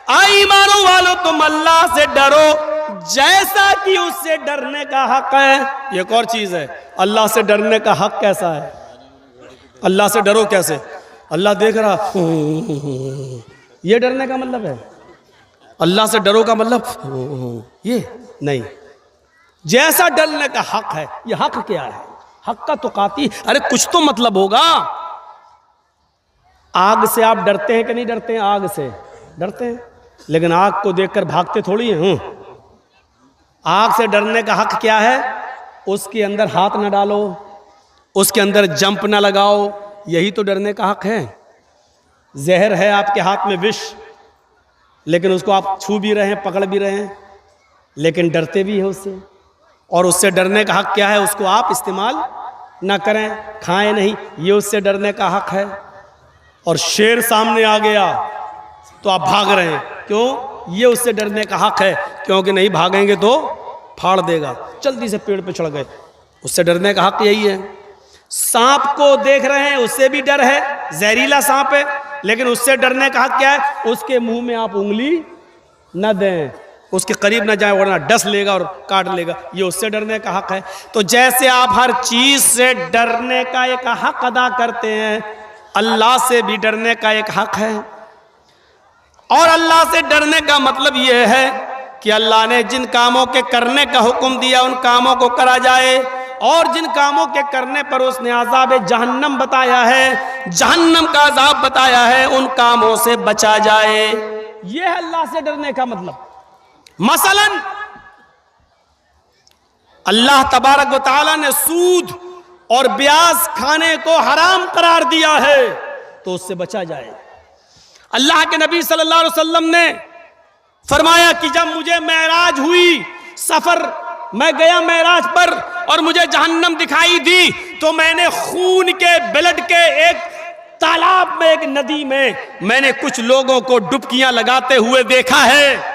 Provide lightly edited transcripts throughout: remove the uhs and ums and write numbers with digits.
आई ईमानों वालों तुम अल्लाह से डरो जैसा कि उससे डरने का हक है। एक और चीज है, अल्लाह से डरने का हक कैसा है? अल्लाह से डरो कैसे? अल्लाह देख रहा, ये डरने का मतलब है? अल्लाह से डरो का मतलब ये नहीं। जैसा डरने का हक है, ये हक क्या है? हक का तो काती, अरे कुछ तो मतलब होगा। आग से आप डरते हैं कि नहीं डरते हैं? आग से डरते हैं, लेकिन आग को देखकर भागते थोड़ी हैं। आग से डरने का हक क्या है? उसके अंदर हाथ ना डालो, उसके अंदर जंप ना लगाओ, यही तो डरने का हक है। जहर है आपके हाथ में, विष, लेकिन उसको आप छू भी रहे हैं, पकड़ भी रहे हैं, लेकिन डरते भी हैं उससे। और उससे डरने का हक क्या है? उसको आप इस्तेमाल ना करें, खाएं नहीं, ये उससे डरने का हक है। और शेर सामने आ गया तो आप भाग रहे हैं, क्यों? ये उससे डरने का हक है, क्योंकि नहीं भागेंगे तो फाड़ देगा। जल्दी से पेड़ पे चढ़ गए, उससे डरने का हक यही है। सांप को देख रहे हैं, उससे भी डर है, जहरीला सांप है, लेकिन उससे डरने का हक क्या है? उसके मुंह में आप उंगली न दें, उसके करीब न जाए, वरना डस लेगा और काट लेगा, ये उससे डरने का हक है। तो जैसे आप हर चीज से डरने का एक हक अदा करते हैं, अल्लाह से भी डरने का एक हक है। और अल्लाह से डरने का मतलब यह है कि अल्लाह ने जिन कामों के करने का हुक्म दिया उन कामों को करा जाए, और जिन कामों के करने पर उसने अज़ाब जहन्नम बताया है, जहन्नम का अज़ाब बताया है, उन कामों से बचा जाए। यह है अल्लाह से डरने का मतलब। मसलन अल्लाह तबारक व तआला ने सूद और ब्याज खाने को हराम करार दिया है, तो उससे बचा जाए। अल्लाह के नबी सल्लल्लाहु अलैहि वसल्लम ने फरमाया कि जब मुझे मेराज हुई, सफर मैं गया मेराज पर और मुझे जहन्नम दिखाई दी, तो मैंने खून के, ब्लड के एक तालाब में, एक नदी में मैंने कुछ लोगों को डुबकियां लगाते हुए देखा है।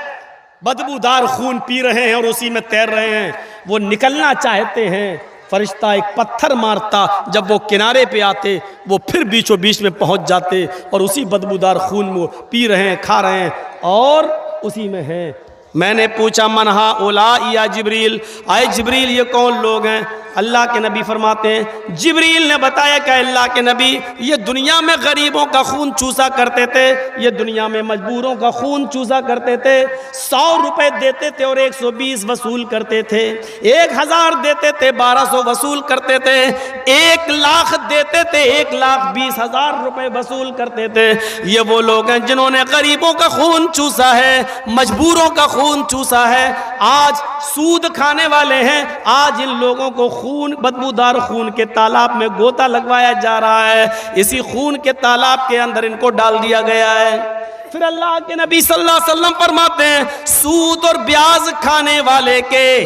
बदबूदार खून पी रहे हैं और उसी में तैर रहे हैं। वो निकलना चाहते हैं, फरिश्ता एक पत्थर मारता, जब वो किनारे पे आते वो फिर बीचों बीच में पहुंच जाते और उसी बदबूदार खून में पी रहे हैं, खा रहे हैं और उसी में हैं। मैंने पूछा मनहा ओला या जिब्रील, आए जिब्रील ये कौन लोग हैं? अल्लाह के नबी फरमाते हैं, जिब्रील ने बताया कि अल्लाह के नबी ये दुनिया में गरीबों का खून चूसा करते थे, ये दुनिया में मजबूरों का खून चूसा करते थे। 100 रुपए देते थे और 120 वसूल करते थे, 1000 देते थे 1200 वसूल करते थे, 1 लाख देते थे 1,20,000 रुपए वसूल करते थे। ये वो लोग हैं जिन्होंने गरीबों का खून चूसा है, मजबूरों का खून चूसा है। आज सूद खाने वाले हैं, आज इन लोगों को खून, बदबूदार खून के तालाब में गोता लगवाया जा रहा है, इसी खून के तालाब के अंदर इनको डाल दिया गया है। फिर अल्लाह के नबी सल्लल्लाहु अलैहि वसल्लम फरमाते हैं, सूद और ब्याज खाने वाले के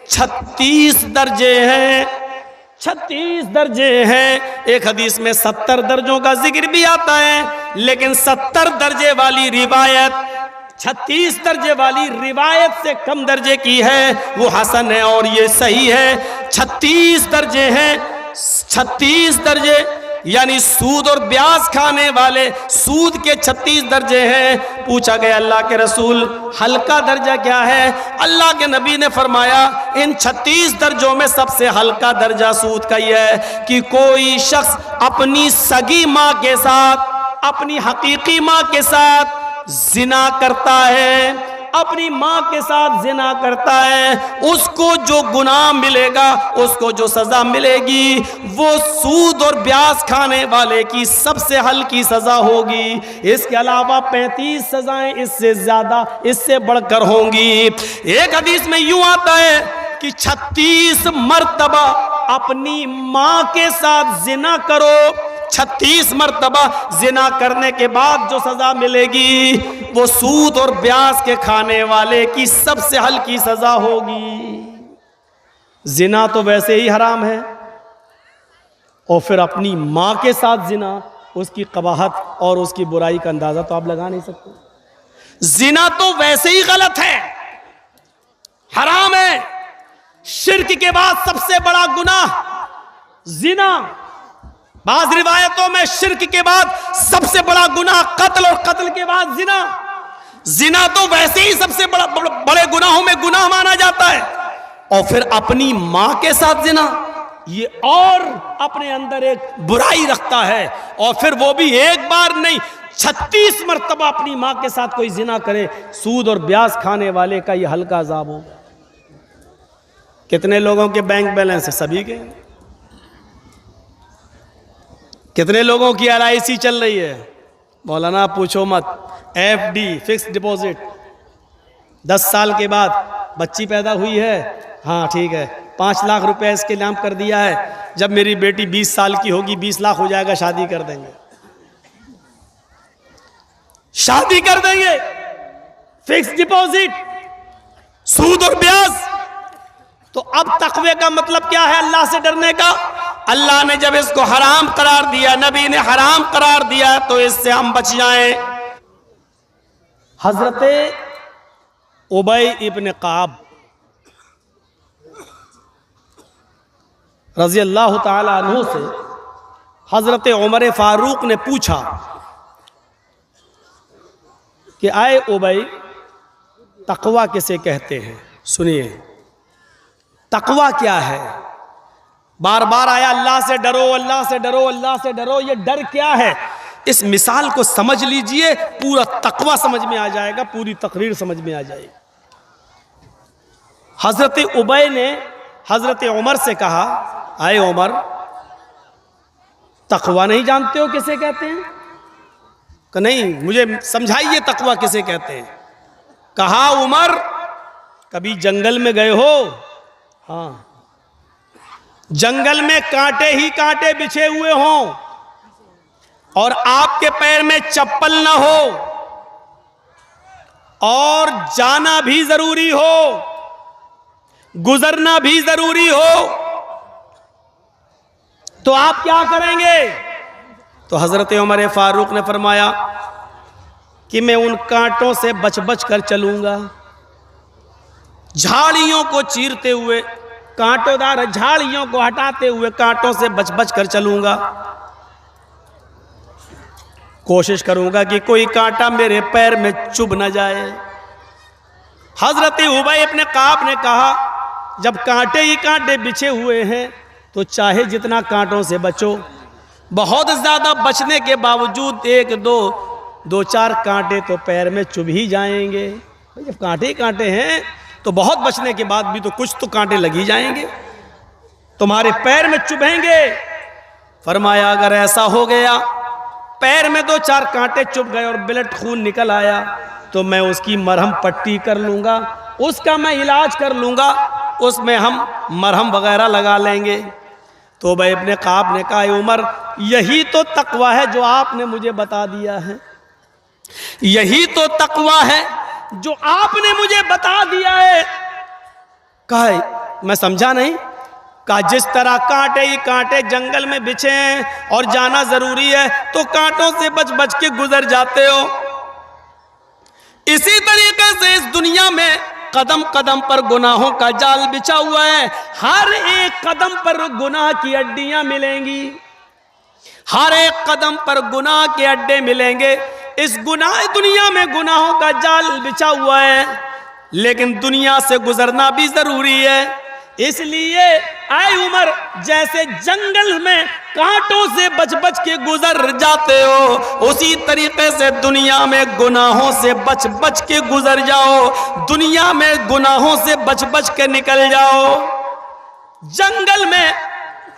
36 दर्जे हैं, 36 दर्जे हैं। एक हदीस में 70 दर्जों का जिक्र भी आता है, लेकिन 70 दर्जे वाली रिवायत 36 दर्जे वाली रिवायत से कम दर्जे की है, वो हसन है और ये सही है। 36 दर्जे हैं, 36 दर्जे यानी सूद और ब्याज खाने वाले, सूद के 36 दर्जे हैं। पूछा गया अल्लाह के रसूल हल्का दर्जा क्या है? अल्लाह के नबी ने फरमाया इन 36 दर्जों में सबसे हल्का दर्जा सूद का यह है कि कोई शख्स अपनी सगी माँ के साथ, अपनी हकीकी माँ के साथ जिना करता है, अपनी माँ के साथ जिना करता है, उसको जो गुनाह मिलेगा, उसको जो सजा मिलेगी, वो सूद और ब्याज खाने वाले की सबसे हल्की सजा होगी। इसके अलावा 35 सजाएं इससे ज्यादा, इससे बढ़कर होंगी। एक हदीस में यूं आता है कि 36 मर्तबा अपनी माँ के साथ जिना करो, 36 मर्तबा जिना करने के बाद जो सजा मिलेगी वो सूद और ब्याज के खाने वाले की सबसे हल्की सजा होगी। जिना तो वैसे ही हराम है, और फिर अपनी मां के साथ जिना, उसकी कबाहत और उसकी बुराई का अंदाजा तो आप लगा नहीं सकते। जिना तो वैसे ही गलत है, हराम है, शिर्क के बाद सबसे बड़ा गुनाह जिना। बाज़ रिवायतों में शिर्क के बाद सबसे बड़ा गुनाह कत्ल, और कत्ल के बाद जिना। जिना तो वैसे ही सबसे बड़े गुनाहों में गुनाह माना जाता है, और फिर अपनी मां के साथ जिना, ये और अपने अंदर एक बुराई रखता है। और फिर वो भी एक बार नहीं, 36 मरतबा अपनी मां के साथ कोई जिना करे, सूद और ब्याज खाने वाले का ये हल्का अजाब होगा। कितने लोगों के बैंक बैलेंस है? सभी के। कितने लोगों की LIC चल रही है? मौलाना पूछो मत। FD फिक्स डिपॉजिट, 10 साल के बाद बच्ची पैदा हुई है, हाँ ठीक है, 5 लाख रुपए इसके नाम कर दिया है, जब मेरी बेटी 20 साल की होगी 20 लाख हो जाएगा, शादी कर देंगे, शादी कर देंगे। फिक्स डिपॉजिट, सूद और ब्याज। तो अब तकवे का मतलब क्या है? अल्लाह से डरने का। अल्लाह ने जब इसको हराम करार दिया, नबी ने हराम करार दिया, तो इससे हम बच जाएं। हजरत उबई इब्न काब रजी अल्लाह ताला अन्हु से हजरत उमर फारूक ने पूछा कि आए उबई, तकवा किसे कहते हैं? सुनिए, तकवा क्या है? बार बार आया अल्लाह से डरो, अल्लाह से डरो, अल्लाह से डरो। ये डर क्या है? इस मिसाल को समझ लीजिए, पूरा तकवा समझ में आ जाएगा, पूरी तकरीर समझ में आ जाएगी। हजरत उबई ने हजरत उमर से कहा, आए उमर, तकवा नहीं जानते हो किसे कहते हैं? कि नहीं, मुझे समझाइए तकवा किसे कहते हैं। कहा, उमर, कभी जंगल में गए हो? हाँ। जंगल में कांटे ही कांटे बिछे हुए हों और आपके पैर में चप्पल ना हो और जाना भी जरूरी हो, गुजरना भी जरूरी हो, तो आप क्या करेंगे? तो हजरत उमर फारूक ने फरमाया कि मैं उन कांटों से बच बच कर चलूंगा, झाड़ियों को चीरते हुए, कांटोदार झाड़ियों को हटाते हुए कांटों से बच बच कर चलूंगा। कोशिश करूंगा कि कोई कांटा मेरे पैर में चुभ न जाए। हजरत उबई इब्न काब ने कहा, जब कांटे ही कांटे बिछे हुए हैं तो चाहे जितना कांटों से बचो, बहुत ज्यादा बचने के बावजूद एक दो चार कांटे तो पैर में चुभ ही जाएंगे। जब कांटे ही कांटे हैं तो बहुत बचने के बाद भी तो कुछ तो कांटे लग ही जाएंगे, तुम्हारे पैर में चुभेंगे। फरमाया, अगर ऐसा हो गया, पैर में 2-4 कांटे चुभ गए और ब्लड खून निकल आया, तो मैं उसकी मरहम पट्टी कर लूंगा, उसका मैं इलाज कर लूंगा, उसमें हम मरहम वगैरह लगा लेंगे। तो भाई इब्न काब ने कहा, उमर, यही तो तकवा है जो आपने मुझे बता दिया है, यही तो तकवा है जो आपने मुझे बता दिया है। कहा, मैं समझा नहीं। कहा, जिस तरह कांटे ही कांटे जंगल में बिछे हैं और जाना जरूरी है तो कांटों से बच बच के गुजर जाते हो, इसी तरीके से इस दुनिया में कदम कदम पर गुनाहों का जाल बिछा हुआ है। हर एक कदम पर गुनाह की अड्डियां मिलेंगी, हर एक कदम पर गुनाह के अड्डे मिलेंगे। इस गुनाह दुनिया में गुनाहों का जाल बिछा हुआ है, लेकिन दुनिया से गुजरना भी जरूरी है। इसलिए आए उमर, जैसे जंगल में कांटों से बच बच के गुजर जाते हो, उसी तरीके से दुनिया में गुनाहों से बच बच के गुजर जाओ, दुनिया में गुनाहों से बच बच के निकल जाओ। जंगल में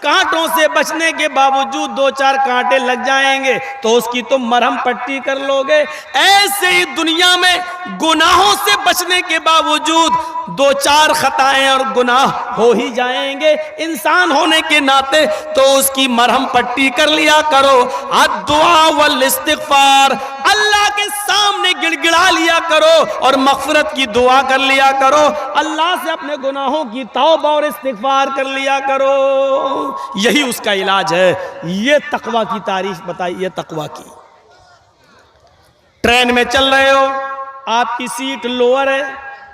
कांटों से बचने के बावजूद 2-4 कांटे लग जाएंगे तो उसकी तुम मरहम पट्टी कर लोगे। ऐसे ही दुनिया में गुनाहों से बचने के बावजूद 2-4 खताएं और गुनाह हो ही जाएंगे। इंसान होने के नाते तो उसकी मरहम पट्टी कर लिया करो। अद्दुआ वल इस्तिगफार, अल्लाह के सामने गिड़गिड़ा लिया करो और मग़फ़िरत की दुआ कर लिया करो। अल्लाह से अपने गुनाहों की तौबा और इस्तिगफार कर लिया करो, यही उसका इलाज है। ये तकवा की तारीफ बताई, ये तकवा की। ट्रेन में चल रहे हो, आपकी सीट लोअर है,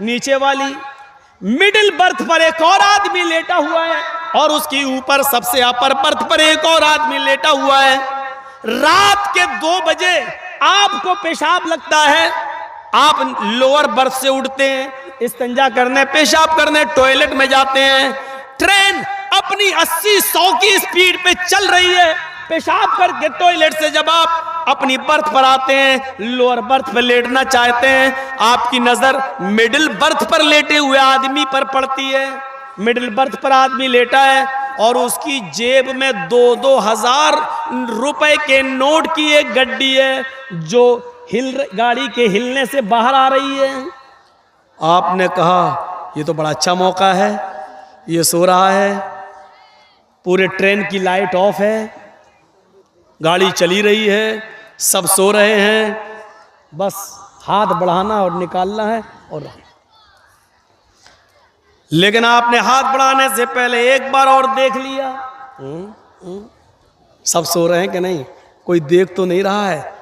नीचे वाली मिडिल बर्थ पर एक और आदमी लेटा हुआ है और उसकी ऊपर सबसे अपर बर्थ पर एक और आदमी लेटा हुआ है। रात के 2 बजे आपको पेशाब लगता है, आप लोअर बर्थ से उठते हैं, इस्तिंजा करने, पेशाब करने, टॉयलेट में जाते हैं। ट्रेन अपनी 80-100 की स्पीड पे चल रही है, पेशाब करके टॉयलेट से जब आप अपनी बर्थ पर आते हैं, लोअर बर्थ पर लेटना चाहते हैं, आपकी नजर मिडिल बर्थ पर लेटे हुए आदमी पर पड़ती है। मिडिल बर्थ पर आदमी लेटा है और उसकी जेब में 2-2 हजार रुपए के नोट की एक गड्डी है जो गाड़ी के हिलने से बाहर आ रही है। आपने कहा ये तो बड़ा अच्छा मौका है, ये सो रहा है, पूरे ट्रेन की लाइट ऑफ है, गाड़ी चली रही है, सब सो रहे हैं, बस हाथ बढ़ाना और निकालना है और लेकिन आपने हाथ बढ़ाने से पहले एक बार और देख लिया, सब सो रहे हैं कि नहीं, कोई देख तो नहीं रहा है।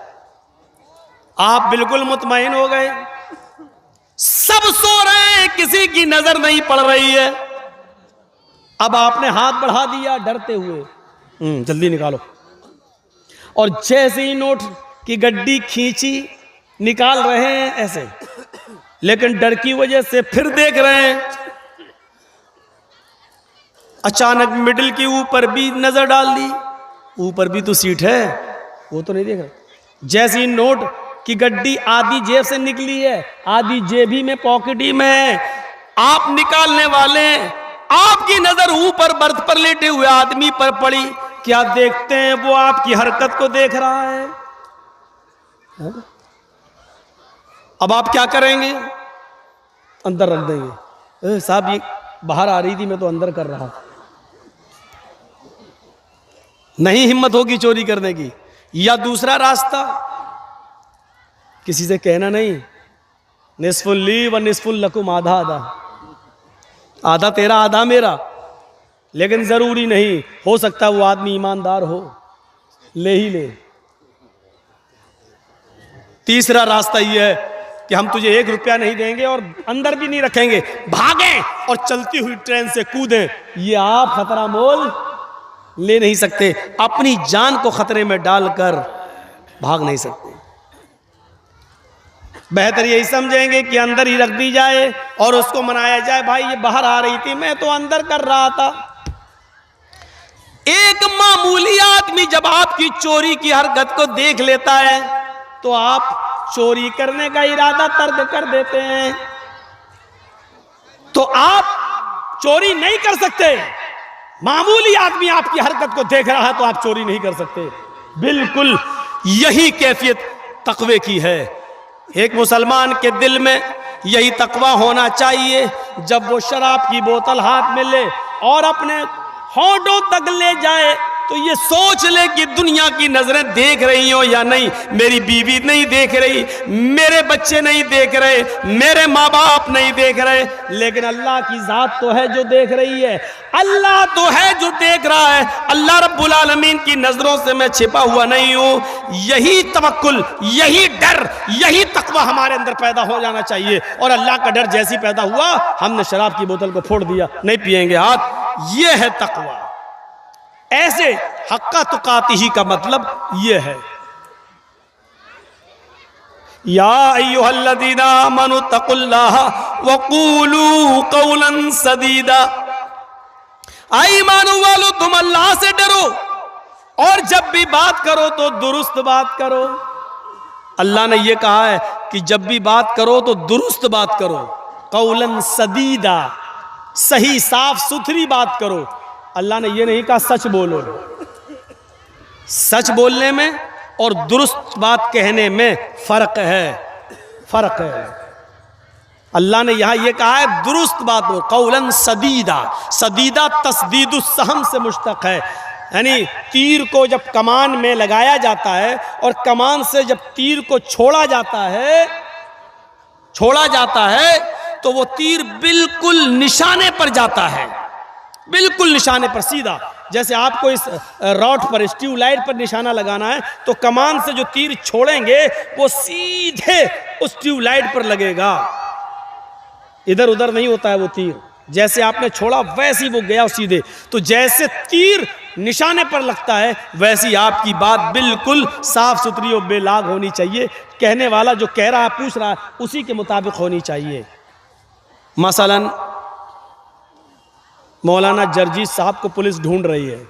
आप बिल्कुल मुतमईन हो गए, सब सो रहे हैं, किसी की नजर नहीं पड़ रही है। अब आपने हाथ बढ़ा दिया डरते हुए, जल्दी निकालो, और जैसे ही नोट की गड्डी खींची, निकाल रहे हैं ऐसे, लेकिन डर की वजह से फिर देख रहे हैं। अचानक मिडिल के ऊपर भी नजर डाल दी, ऊपर भी तो सीट है, वो तो नहीं देख रहा। जैसे ही नोट की गड्डी आधी जेब से निकली है, आधी जेबी में, पॉकेटी में है, आप निकालने वाले, आपकी नजर ऊपर बर्थ पर लेटे हुए आदमी पर पड़ी। क्या देखते हैं? वो आपकी हरकत को देख रहा है। अब आप क्या करेंगे? अंदर रख देंगे। साहब ये बाहर आ रही थी, मैं तो अंदर कर रहा था। नहीं हिम्मत होगी चोरी करने की। या दूसरा रास्ता, किसी से कहना नहीं, निस्फुल ली व निस्फुल लकुम, आधा आधा, आधा तेरा आधा मेरा, लेकिन जरूरी नहीं, हो सकता है वो आदमी ईमानदार हो, ले ही ले। तीसरा रास्ता यह है कि हम तुझे 1 रुपया नहीं देंगे और अंदर भी नहीं रखेंगे, भागें और चलती हुई ट्रेन से कूदें। ये आप खतरा मोल ले नहीं सकते, अपनी जान को खतरे में डालकर भाग नहीं सकते। बेहतर यही समझेंगे कि अंदर ही रख दी जाए और उसको मनाया जाए, भाई ये बाहर आ रही थी, मैं तो अंदर कर रहा था। एक मामूली आदमी जब आपकी चोरी की हरकत को देख लेता है तो आप चोरी करने का इरादा तर्क कर देते हैं। तो आप चोरी नहीं कर सकते। मामूली आदमी आपकी हरकत को देख रहा है तो आप चोरी नहीं कर सकते। बिल्कुल यही कैफियत तकवे की है। एक मुसलमान के दिल में यही तकवा होना चाहिए, जब वो शराब की बोतल हाथ में ले और अपने होठों तक ले जाए तो ये सोच ले कि दुनिया की नजरें देख रही हो या नहीं, मेरी बीवी नहीं देख रही, मेरे बच्चे नहीं देख रहे, मेरे माँ बाप नहीं देख रहे, लेकिन अल्लाह की जात तो है जो देख रही है, अल्लाह तो है जो देख रहा है, अल्लाह रब्बुल आलमीन की नजरों से मैं छिपा हुआ नहीं हूं। यही तवक्कुल, यही डर, यही तकवा हमारे अंदर पैदा हो जाना चाहिए। और अल्लाह का डर जैसी पैदा हुआ, हमने शराब की बोतल को फोड़ दिया, नहीं पिएंगे हाथ, ये है तकवा। ऐसे हक्का तुकातिही का मतलब ये है। या अय्युहल्लज़ीना आमनु तक़ुल्लाह व क़ूलू क़ौलन सदीदा। आई ईमान वालो, तुम अल्लाह से डरो और जब भी बात करो तो दुरुस्त बात करो। अल्लाह ने यह कहा है कि जब भी बात करो तो दुरुस्त बात करो, क़ौलन सदीदा, सही साफ सुथरी बात करो। अल्लाह ने यह नहीं कहा सच बोलो। सच बोलने में और दुरुस्त बात कहने में फर्क है, फर्क है। अल्लाह ने यहां यह कहा है दुरुस्त बात बोलो, कौलन सदीदा। सदीदा तस्दीदुस सहम से मुश्तक है, यानी तीर को जब कमान में लगाया जाता है और कमान से जब तीर को छोड़ा जाता है तो वो तीर बिल्कुल निशाने पर जाता है, बिल्कुल निशाने पर सीधा। जैसे आपको इस रॉड पर, इस ट्यूबलाइट पर निशाना लगाना है तो कमान से जो तीर छोड़ेंगे वो सीधे उस ट्यूबलाइट पर लगेगा, इधर उधर नहीं होता है वो तीर। जैसे आपने छोड़ा वैसे ही वो गया सीधे। तो जैसे तीर निशाने पर लगता है वैसी आपकी बात बिल्कुल साफ सुथरी और बेलाग होनी चाहिए। कहने वाला जो कह रहा है, पूछ रहा है, उसी के मुताबिक होनी चाहिए। मसलन मौलाना जर्जीस साहब को पुलिस ढूंढ रही है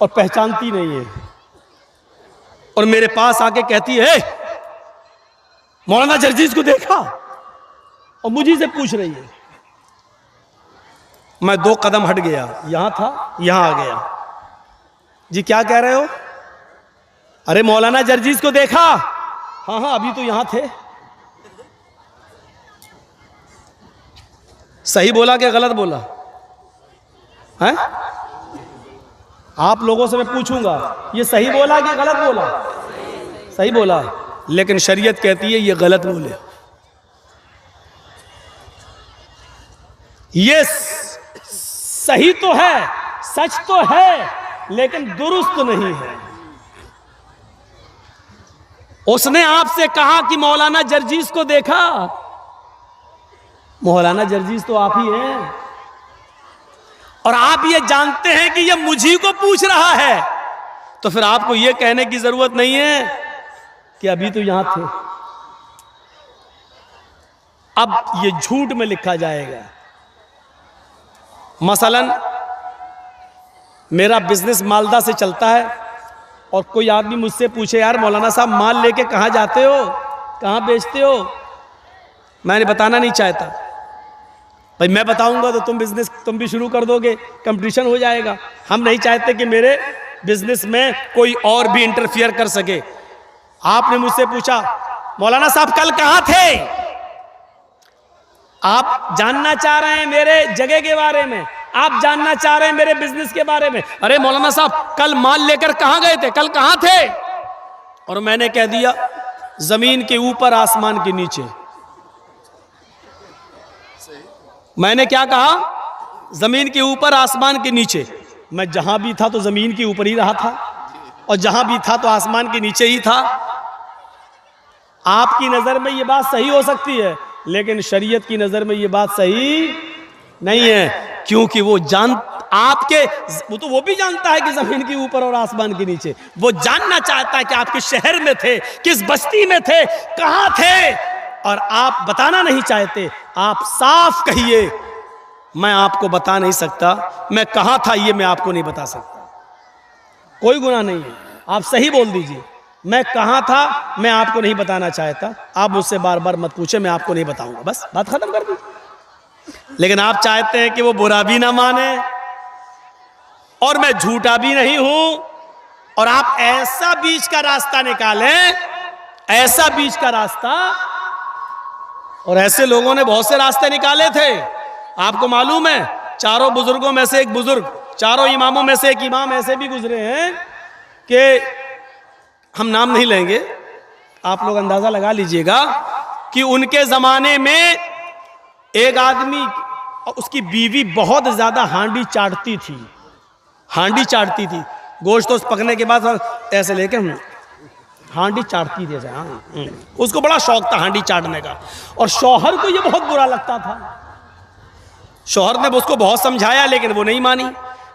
और पहचानती नहीं है, और मेरे पास आके कहती है मौलाना जर्जीस को देखा, और मुझे से पूछ रही है। मैं 2 कदम हट गया, यहां था, यहां आ गया। जी क्या कह रहे हो? अरे मौलाना जर्जीस को देखा? हाँ हाँ अभी तो यहां थे। सही बोला कि गलत बोला है? आप लोगों से मैं पूछूंगा, ये सही बोला कि गलत बोला? सही बोला, लेकिन शरीयत कहती है ये गलत बोले। ये सही तो है, सच तो है, लेकिन दुरुस्त नहीं है। उसने आपसे कहा कि मौलाना जर्जीस को देखा। मौलाना जर्जीस तो आप ही हैं, और आप ये जानते हैं कि ये मुझी को पूछ रहा है, तो फिर आपको ये कहने की जरूरत नहीं है कि अभी तो यहां थे। अब ये झूठ में लिखा जाएगा। मसलन मेरा बिजनेस मालदा से चलता है, और कोई आदमी मुझसे पूछे यार मौलाना साहब माल लेके कहाँ जाते हो, कहाँ बेचते हो? मैंने बताना नहीं चाहता। भाई मैं बताऊंगा तो तुम भी शुरू कर दोगे, कंपटीशन हो जाएगा। हम नहीं चाहते कि मेरे बिजनेस में कोई और भी इंटरफियर कर सके। आपने मुझसे पूछा मौलाना साहब कल कहाँ थे? आप जानना चाह रहे हैं मेरे जगह के बारे में, आप जानना चाह रहे हैं मेरे बिजनेस के बारे में। अरे मौलाना साहब कल माल लेकर कहां गए थे, कल कहां थे? और मैंने कह दिया जमीन के ऊपर आसमान के नीचे। मैंने क्या कहा? जमीन के ऊपर आसमान के नीचे। मैं जहां भी था तो जमीन के ऊपर ही रहा था, और जहां भी था तो आसमान के नीचे ही था। आपकी नजर में ये बात सही हो सकती है, लेकिन शरीयत की नजर में ये बात सही नहीं है, क्योंकि वो भी जानता है कि जमीन के ऊपर और आसमान के नीचे। वो जानना चाहता है कि आप किस शहर में थे, किस बस्ती में थे, कहां थे, और आप बताना नहीं चाहते। आप साफ कहिए मैं आपको बता नहीं सकता, मैं कहां था ये मैं आपको नहीं बता सकता। कोई गुनाह नहीं है, आप सही बोल दीजिए मैं कहां था मैं आपको नहीं बताना चाहता। आप मुझसे बार बार मत पूछे, मैं आपको नहीं बताऊंगा, बस बात खत्म कर दीजिए। लेकिन आप चाहते हैं कि वो बुरा भी ना माने और मैं झूठा भी नहीं हूं, और आप ऐसा बीच का रास्ता निकालें, ऐसा बीच का रास्ता। और ऐसे लोगों ने बहुत से रास्ते निकाले थे। आपको मालूम है चारों बुजुर्गों में से एक बुजुर्ग, चारों इमामों में से एक इमाम ऐसे भी गुजरे हैं कि हम नाम नहीं लेंगे, आप लोग अंदाजा लगा लीजिएगा कि उनके जमाने में एक आदमी और उसकी बीवी बहुत ज्यादा हांडी चाटती थी, हांडी चाटती थी। गोश्त तो पकने के बाद ऐसे लेके हांडी चाटती थी। हाँ, उसको बड़ा शौक था हांडी चाटने का, और शौहर को ये बहुत बुरा लगता था। शौहर ने उसको बहुत समझाया लेकिन वो नहीं मानी।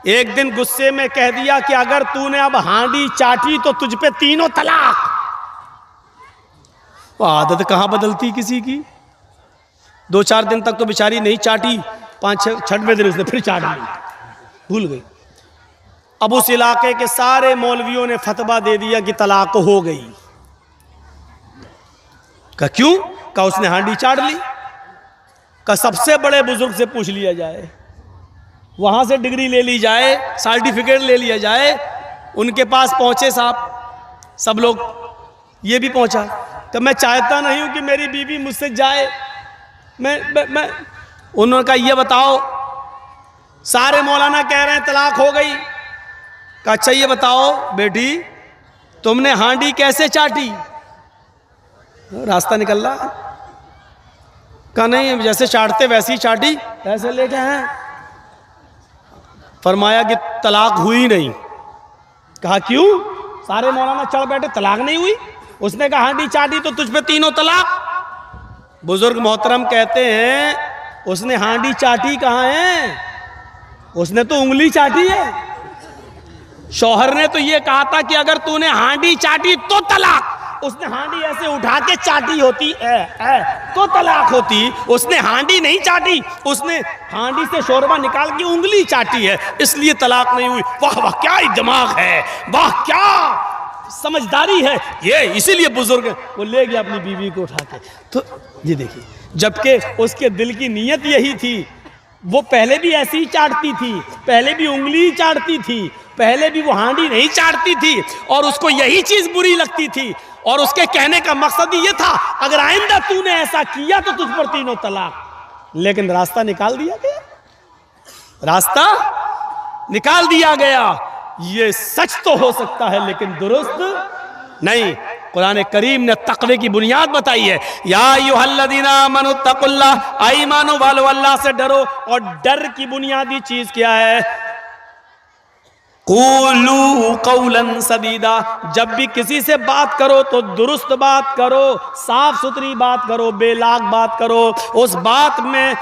एक दिन गुस्से में कह दिया कि अगर तूने अब हांडी चाटी तो तुझ पे 3 तलाक। वो आदत कहां बदलती किसी की। 2-4 दिन तक तो बेचारी नहीं चाटी, 5-6वें दिन उसने फिर चाट ली, भूल गई। अब उस इलाके के सारे मौलवियों ने फतवा दे दिया कि तलाक हो गई। कहा क्यों? कहा उसने हांडी चाट ली। कहा सबसे बड़े बुजुर्ग से पूछ लिया जाए, वहां से डिग्री ले ली जाए, सर्टिफिकेट ले लिया जाए। उनके पास पहुंचे साहब, सब लोग, ये भी पहुंचा। तो मैं चाहता नहीं हूं कि मेरी बीवी मुझसे जाए। मैं उन्होंने कहा ये बताओ, सारे मौलाना कह रहे हैं तलाक हो गई। कहा अच्छा ये बताओ बेटी तुमने हांडी कैसे चाटी? रास्ता निकल रहा। कहा नहीं जैसे चाटते वैसे ही चाटी, ऐसे लेके हैं। फरमाया कि तलाक हुई नहीं। कहा क्यों? सारे मौलाना चढ़ बैठे, तलाक नहीं हुई। उसने कहा हांडी चाटी तो तुझ पे 3 तलाक। बुजुर्ग मोहतरम कहते हैं उसने हांडी चाटी कहाँ है? उसने तो उंगली चाटी है। शौहर ने तो ये कहा था कि अगर तूने हांडी चाटी तो तलाक। उसने हांडी ऐसे उठा के चाटी होती तो तलाक होती। उसने हांडी नहीं चाटी, उसने हांडी से शोरबा निकाल के उंगली चाटी है, इसलिए तलाक नहीं हुई। वाह वाह, क्या ही दिमाग है, वाह क्या समझदारी है ये। इसीलिए बुजुर्ग वो ले गया अपनी बीवी को उठा के। तो ये देखिए, जबकि उसके दिल की नीयत यही थी, वो पहले भी ऐसी ही चाटती थी, पहले भी उंगली ही चाटती थी, पहले भी वो हांडी नहीं चाटती थी, और उसको यही चीज बुरी लगती थी। और उसके कहने का मकसद ही ये था, अगर आइंदा तूने ऐसा किया तो तुझ पर तीनों तलाक। लेकिन रास्ता निकाल दिया गया, रास्ता निकाल दिया गया। ये सच तो हो सकता है लेकिन दुरुस्त नहीं। कुरान करीम ने तक़वे की बुनियाद बताई है, या अय्युहल्लज़ीना आमनू तक़ुल्लाह, ऐ ईमान वालो अल्लाह से डरो। और डर की बुनियादी चीज क्या है? क़ूलू क़ौलन सदीदा, जब भी किसी से बात करो तो दुरुस्त बात करो, साफ सुथरी बात करो, बेलाग बात करो। उस बात में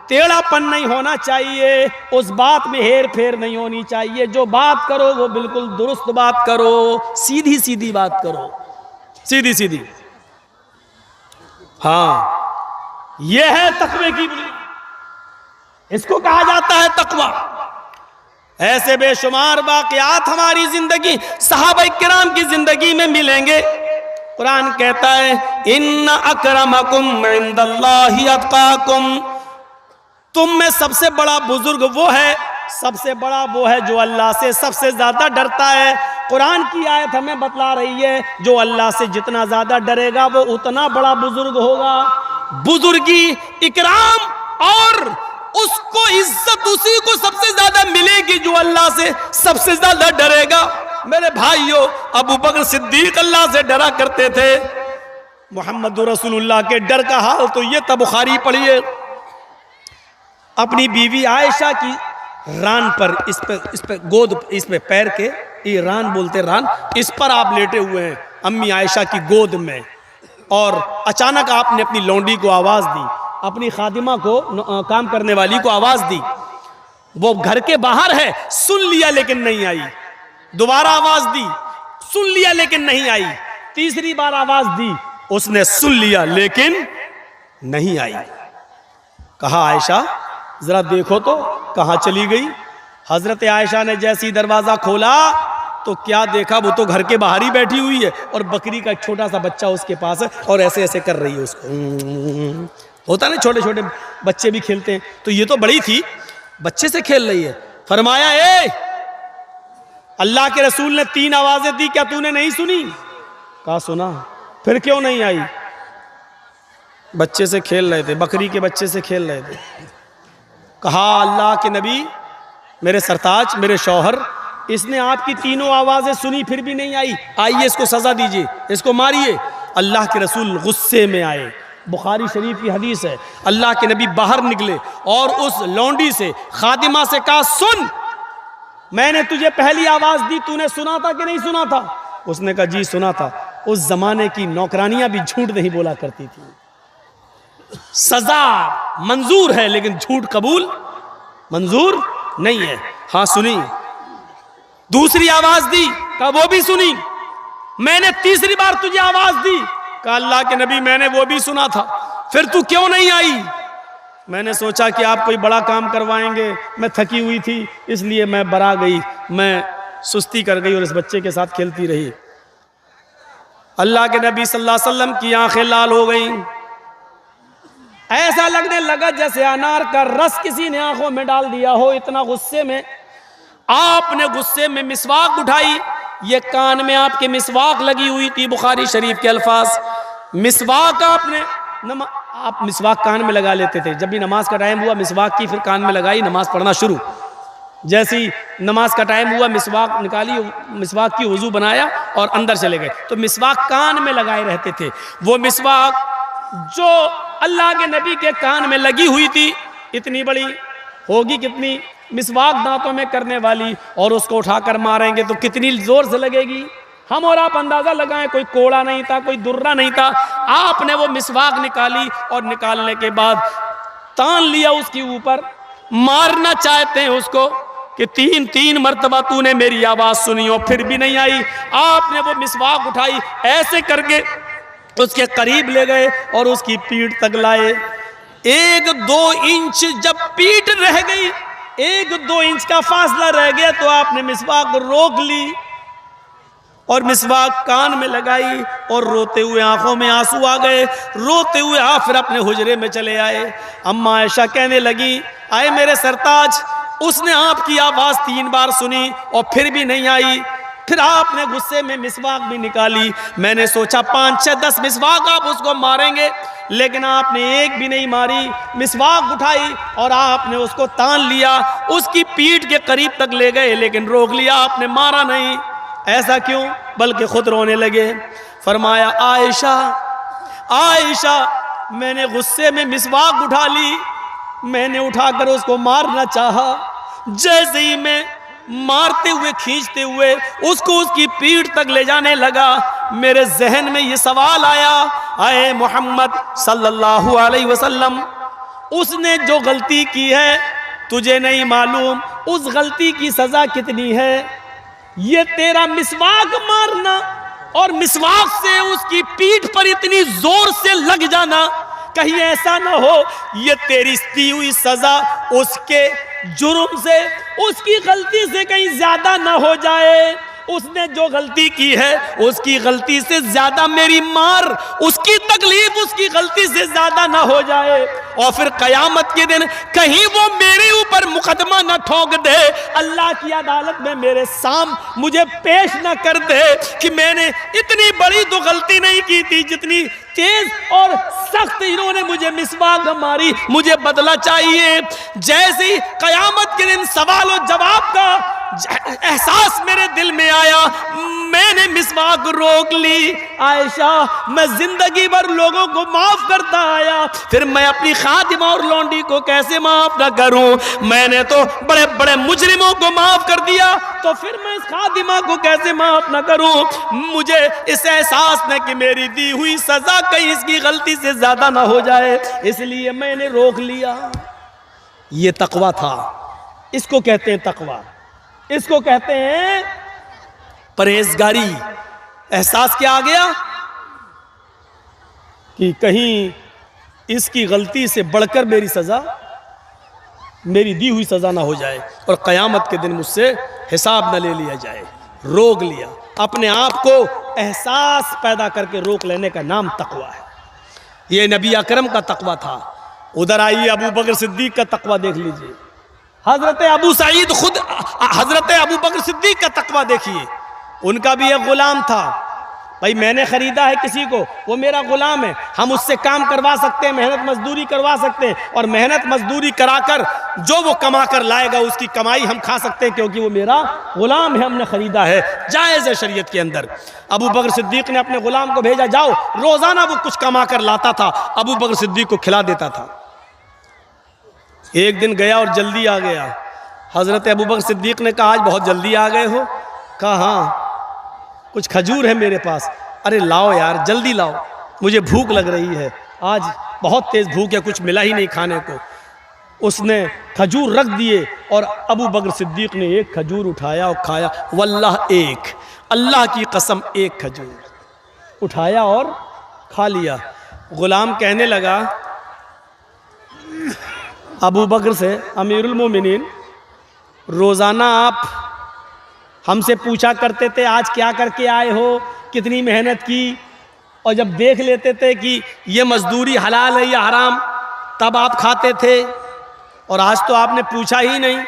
टेढ़ापन नहीं होना चाहिए, उस बात में हेर फेर नहीं होनी चाहिए। जो बात करो वो बिल्कुल दुरुस्त बात करो, सीधी सीधी बात करो, सीधी सीधी। हाँ, यह है तक़वे की बुनियाद, इसको कहा जाता है तक़वा। ऐसे बेशुमार वाक़यात हमारी जिंदगी, सहाबा किराम की जिंदगी में मिलेंगे। कुरान कहता है, इन्ना अकरमकुम इंदल्लाहि अत्काकुम, तुम में सबसे बड़ा बुजुर्ग वो है, सबसे बड़ा वो है जो अल्लाह से सबसे ज्यादा डरता है। कुरान की आयत हमें बतला रही है, जो अल्लाह से जितना ज्यादा डरेगा वो उतना बड़ा बुजुर्ग होगा। बुजुर्गी, इकराम और उसको इज्जत उसी को सबसे ज्यादा मिलेगी जो अल्लाह से सबसे ज्यादा डरेगा। मेरे भाइयों, अबू बकर सिद्दीक अल्लाह से डरा करते थे। मोहम्मद रसूलुल्लाह के डर का हाल तो ये था, बुखारी पढ़िए। अपनी बीवी आयशा की रान पर, इस पे गोद, इस पे पैर के, ये रान बोलते, रान, इस पर आप लेटे हुए हैं अम्मी आयशा की गोद में। और अचानक आपने अपनी लौंडी को आवाज दी, अपनी खादिमा को, काम करने वाली को आवाज दी। वो घर के बाहर है, सुन लिया लेकिन नहीं आई। दोबारा आवाज दी, सुन लिया लेकिन नहीं आई। तीसरी बार आवाज दी, उसने सुन लिया लेकिन नहीं आई। कहा, आयशा जरा देखो तो कहां चली गई। हजरत आयशा ने जैसे ही दरवाजा खोला तो क्या देखा, वो तो घर के बाहर ही बैठी हुई है और बकरी का एक छोटा सा बच्चा उसके पास है और ऐसे ऐसे कर रही है उसको। होता ना, छोटे छोटे बच्चे भी खेलते हैं, तो ये तो बड़ी थी, बच्चे से खेल रही है। फरमाया, ए अल्लाह के रसूल ने 3 आवाजें दी, क्या तूने नहीं सुनी? कहा, सुना। फिर क्यों नहीं आई? बच्चे से खेल रहे थे, बकरी के बच्चे से खेल रहे थे। कहा, अल्लाह के नबी, मेरे सरताज, मेरे शौहर, इसने आपकी 3 आवाजें सुनी फिर भी नहीं आई, आइए इसको सजा दीजिए, इसको मारिए। अल्लाह के रसूल गुस्से में आए। बुखारी शरीफ की हदीस है, अल्लाह के नबी बाहर निकले और उस लौंडी से, खादिमा से कहा, सुन, मैंने तुझे पहली आवाज दी, तूने सुना था कि नहीं सुना था? उसने कहा, जी सुना था। उस जमाने की नौकरानियां भी झूठ नहीं बोला करती थी। सजा मंजूर है लेकिन झूठ कबूल मंजूर नहीं है। हाँ, सुनी। दूसरी आवाज दी, कहा वो भी सुनी। मैंने तीसरी बार तुझे आवाज दी, कहा अल्लाह के नबी, मैंने वो भी सुना था, फिर तू क्यों नहीं आई? मैंने सोचा कि आप कोई बड़ा काम करवाएंगे, मैं थकी हुई थी इसलिए मैं बरा गई, मैं सुस्ती कर गई और इस बच्चे के साथ खेलती रही। अल्लाह के नबी सल्लल्लाहु अलैहि वसल्लम की आंखें लाल हो गई। ऐसा लगने लगा जैसे अनार का रस किसी ने आंखों में डाल दिया हो, इतना गुस्से में। आपने गुस्से में मिसवाक उठाई, ये कान में आपके मिसवाक लगी हुई थी। बुखारी शरीफ के अल्फाज, मिसवाक आपने, आप मिसवाक कान में लगा लेते थे, जब भी नमाज का टाइम हुआ मिसवाक की, फिर कान में लगाई, नमाज पढ़ना शुरू। जैसी नमाज का टाइम हुआ मिसवाक निकाली, मिसवाक की वजू बनाया और अंदर चले गए। तो मिसवाक कान में लगाए रहते थे। वो मिसवाक जो अल्लाह के नबी के कान में लगी हुई थी, इतनी बड़ी होगी, कितनी, मिसवाक दांतों में करने वाली, और उसको उठाकर मारेंगे तो कितनी जोर से लगेगी। हम और आप अंदाजा लगाएं, कोई कोड़ा नहीं था, कोई दुर्रा नहीं था। आपने वो मिसवाक निकाली और निकालने के बाद तान लिया उसके ऊपर, मारना चाहते हैं उसको कि 3 मरतबा तूने मेरी आवाज सुनी और फिर भी नहीं आई। आपने वो मिसवाक उठाई, ऐसे करके उसके करीब ले गए और उसकी पीठ तक लाए। 1-2 इंच जब पीठ रह गई, 1-2 इंच का फासला रह गया, तो आपने मिसवाक रोक ली और मिसवाक कान में लगाई और रोते हुए आंखों में आंसू आ गए। रोते हुए आप फिर अपने हुजरे में चले आए। अम्मा आयशा कहने लगी, आए मेरे सरताज, उसने आपकी आवाज़ 3 बार सुनी और फिर भी नहीं आई। फिर आपने गुस्से में मिसवाक भी निकाली। मैंने सोचा 5, 6, 10 मिसवाक आप उसको मारेंगे, लेकिन आपने एक भी नहीं मारी। मिसवाक उठाई और आपने उसको तान लिया, उसकी पीठ के करीब तक ले गए, लेकिन रोक लिया, आपने मारा नहीं। ऐसा क्यों? बल्कि खुद रोने लगे। फरमाया, आयशा आयशा, मैंने गुस्से में मिसवाक उठा ली, मैंने उठाकर उसको मारना चाहा। जैसे ही मैं मारते हुए खींचते हुए उसको उसकी पीठ तक ले जाने लगा, मेरे जहन में ये सवाल आया, आए मोहम्मद सल्लल्लाहु अलैहि वसल्लम, उसने जो गलती की है तुझे नहीं मालूम उस गलती की सजा कितनी है? ये तेरा मिसवाक मारना और मिसवाक से उसकी पीठ पर इतनी जोर से लग जाना, कहीं ऐसा ना हो ये तेरी दी हुई सजा उसके जुर्म से, उसकी गलती से कहीं ज्यादा ना हो जाए। उसने जो गलती की है उसकी गलती से ज्यादा मेरी मार, उसकी तकलीफ उसकी गलती से ज्यादा ना हो जाए, और फिर कयामत के दिन कहीं वो मेरे ऊपर मुकदमा न ठोक दे, अल्लाह की अदालत में मेरे साम मुझे पेश न कर दे कि मैंने इतनी बड़ी तो गलती नहीं की थी, जितनी तेज और सख्त इन्होंने मुझे मिसवाक मारी, मुझे बदला चाहिए। जैसे ही कयामत के दिन सवाल और जवाब का एहसास मेरे दिल में आया, मैंने मिसवाक रोक ली। आयशा, मैं जिंदगी भर लोगों को माफ करता आया, फिर मैं अपनी खातिमा और लौंडी को कैसे माफ ना करूं? मैंने तो बड़े बड़े मुजरिमों को माफ कर दिया, तो फिर मैं इस खातिमा को कैसे माफ ना करूं? मुझे इस एहसास ने कि मेरी दी हुई सजा कहीं इसकी गलती से ज्यादा ना हो जाए, इसलिए मैंने रोक लिया। ये तकवा था, इसको कहते हैं तकवा, इसको कहते हैं परहेजगारी। एहसास क्या आ गया कि कहीं इसकी गलती से बढ़कर मेरी सजा, मेरी दी हुई सजा ना हो जाए और कयामत के दिन मुझसे हिसाब न ले लिया जाए। रोक लिया, अपने आप को एहसास पैदा करके रोक लेने का नाम तकवा है। ये नबी अकरम का तकवा था। उधर आइए, अबू बकर सिद्दीक का तकवा देख लीजिए। हजरत अबू सईद खुद, हजरत अबू बकर सिद्दीक का तकवा देखिए। उनका भी एक गुलाम था। भाई मैंने खरीदा है किसी को, वो मेरा गुलाम है, हम उससे काम करवा सकते हैं, मेहनत मजदूरी करवा सकते हैं, और मेहनत मजदूरी कराकर जो वो कमा कर लाएगा उसकी कमाई हम खा सकते हैं, क्योंकि वो मेरा गुलाम है, हमने खरीदा है, जायज़ है शरीयत के अंदर। अबू बकर सिद्दीक ने अपने गुलाम को भेजा, जाओ, रोजाना वो कुछ कमा कर लाता था, अबू बकर सिद्दीक को खिला देता था। एक दिन गया और जल्दी आ गया। हजरत अबू बकर सिद्दीक ने कहा, आज बहुत जल्दी आ गए हो? कहा हाँ, कुछ खजूर है मेरे पास। अरे लाओ यार, जल्दी लाओ, मुझे भूख लग रही है, आज बहुत तेज भूख है, कुछ मिला ही नहीं खाने को। उसने खजूर रख दिए और अबू बकर सिद्दीक ने एक खजूर उठाया और खाया। वल्लाह, एक, अल्लाह की कसम, एक खजूर उठाया और खा लिया। गुलाम कहने लगा अबू बकर से, अमीरुल मोमिनीन, रोज़ाना आप हमसे पूछा करते थे आज क्या करके आए हो, कितनी मेहनत की, और जब देख लेते थे कि ये मजदूरी हलाल है या हराम तब आप खाते थे, और आज तो आपने पूछा ही नहीं।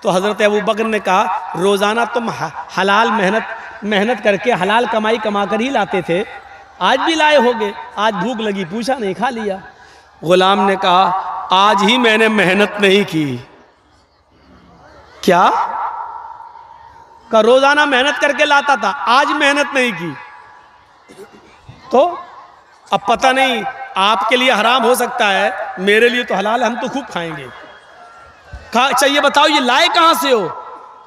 तो हज़रत अबू बकर ने कहा, रोज़ाना तुम हलाल मेहनत करके हलाल कमाई कमा कर ही लाते थे, आज भी लाए होगे, आज भूख लगी, पूछा नहीं, खा लिया। गुलाम ने कहा, आज ही मैंने मेहनत नहीं की। क्या? का रोजाना मेहनत करके लाता था, आज मेहनत नहीं की, तो अब पता नहीं आपके लिए हराम हो सकता है, मेरे लिए तो हलाल है, हम तो खूब खाएंगे। कहा, चाहिए बताओ ये लाए कहां से हो?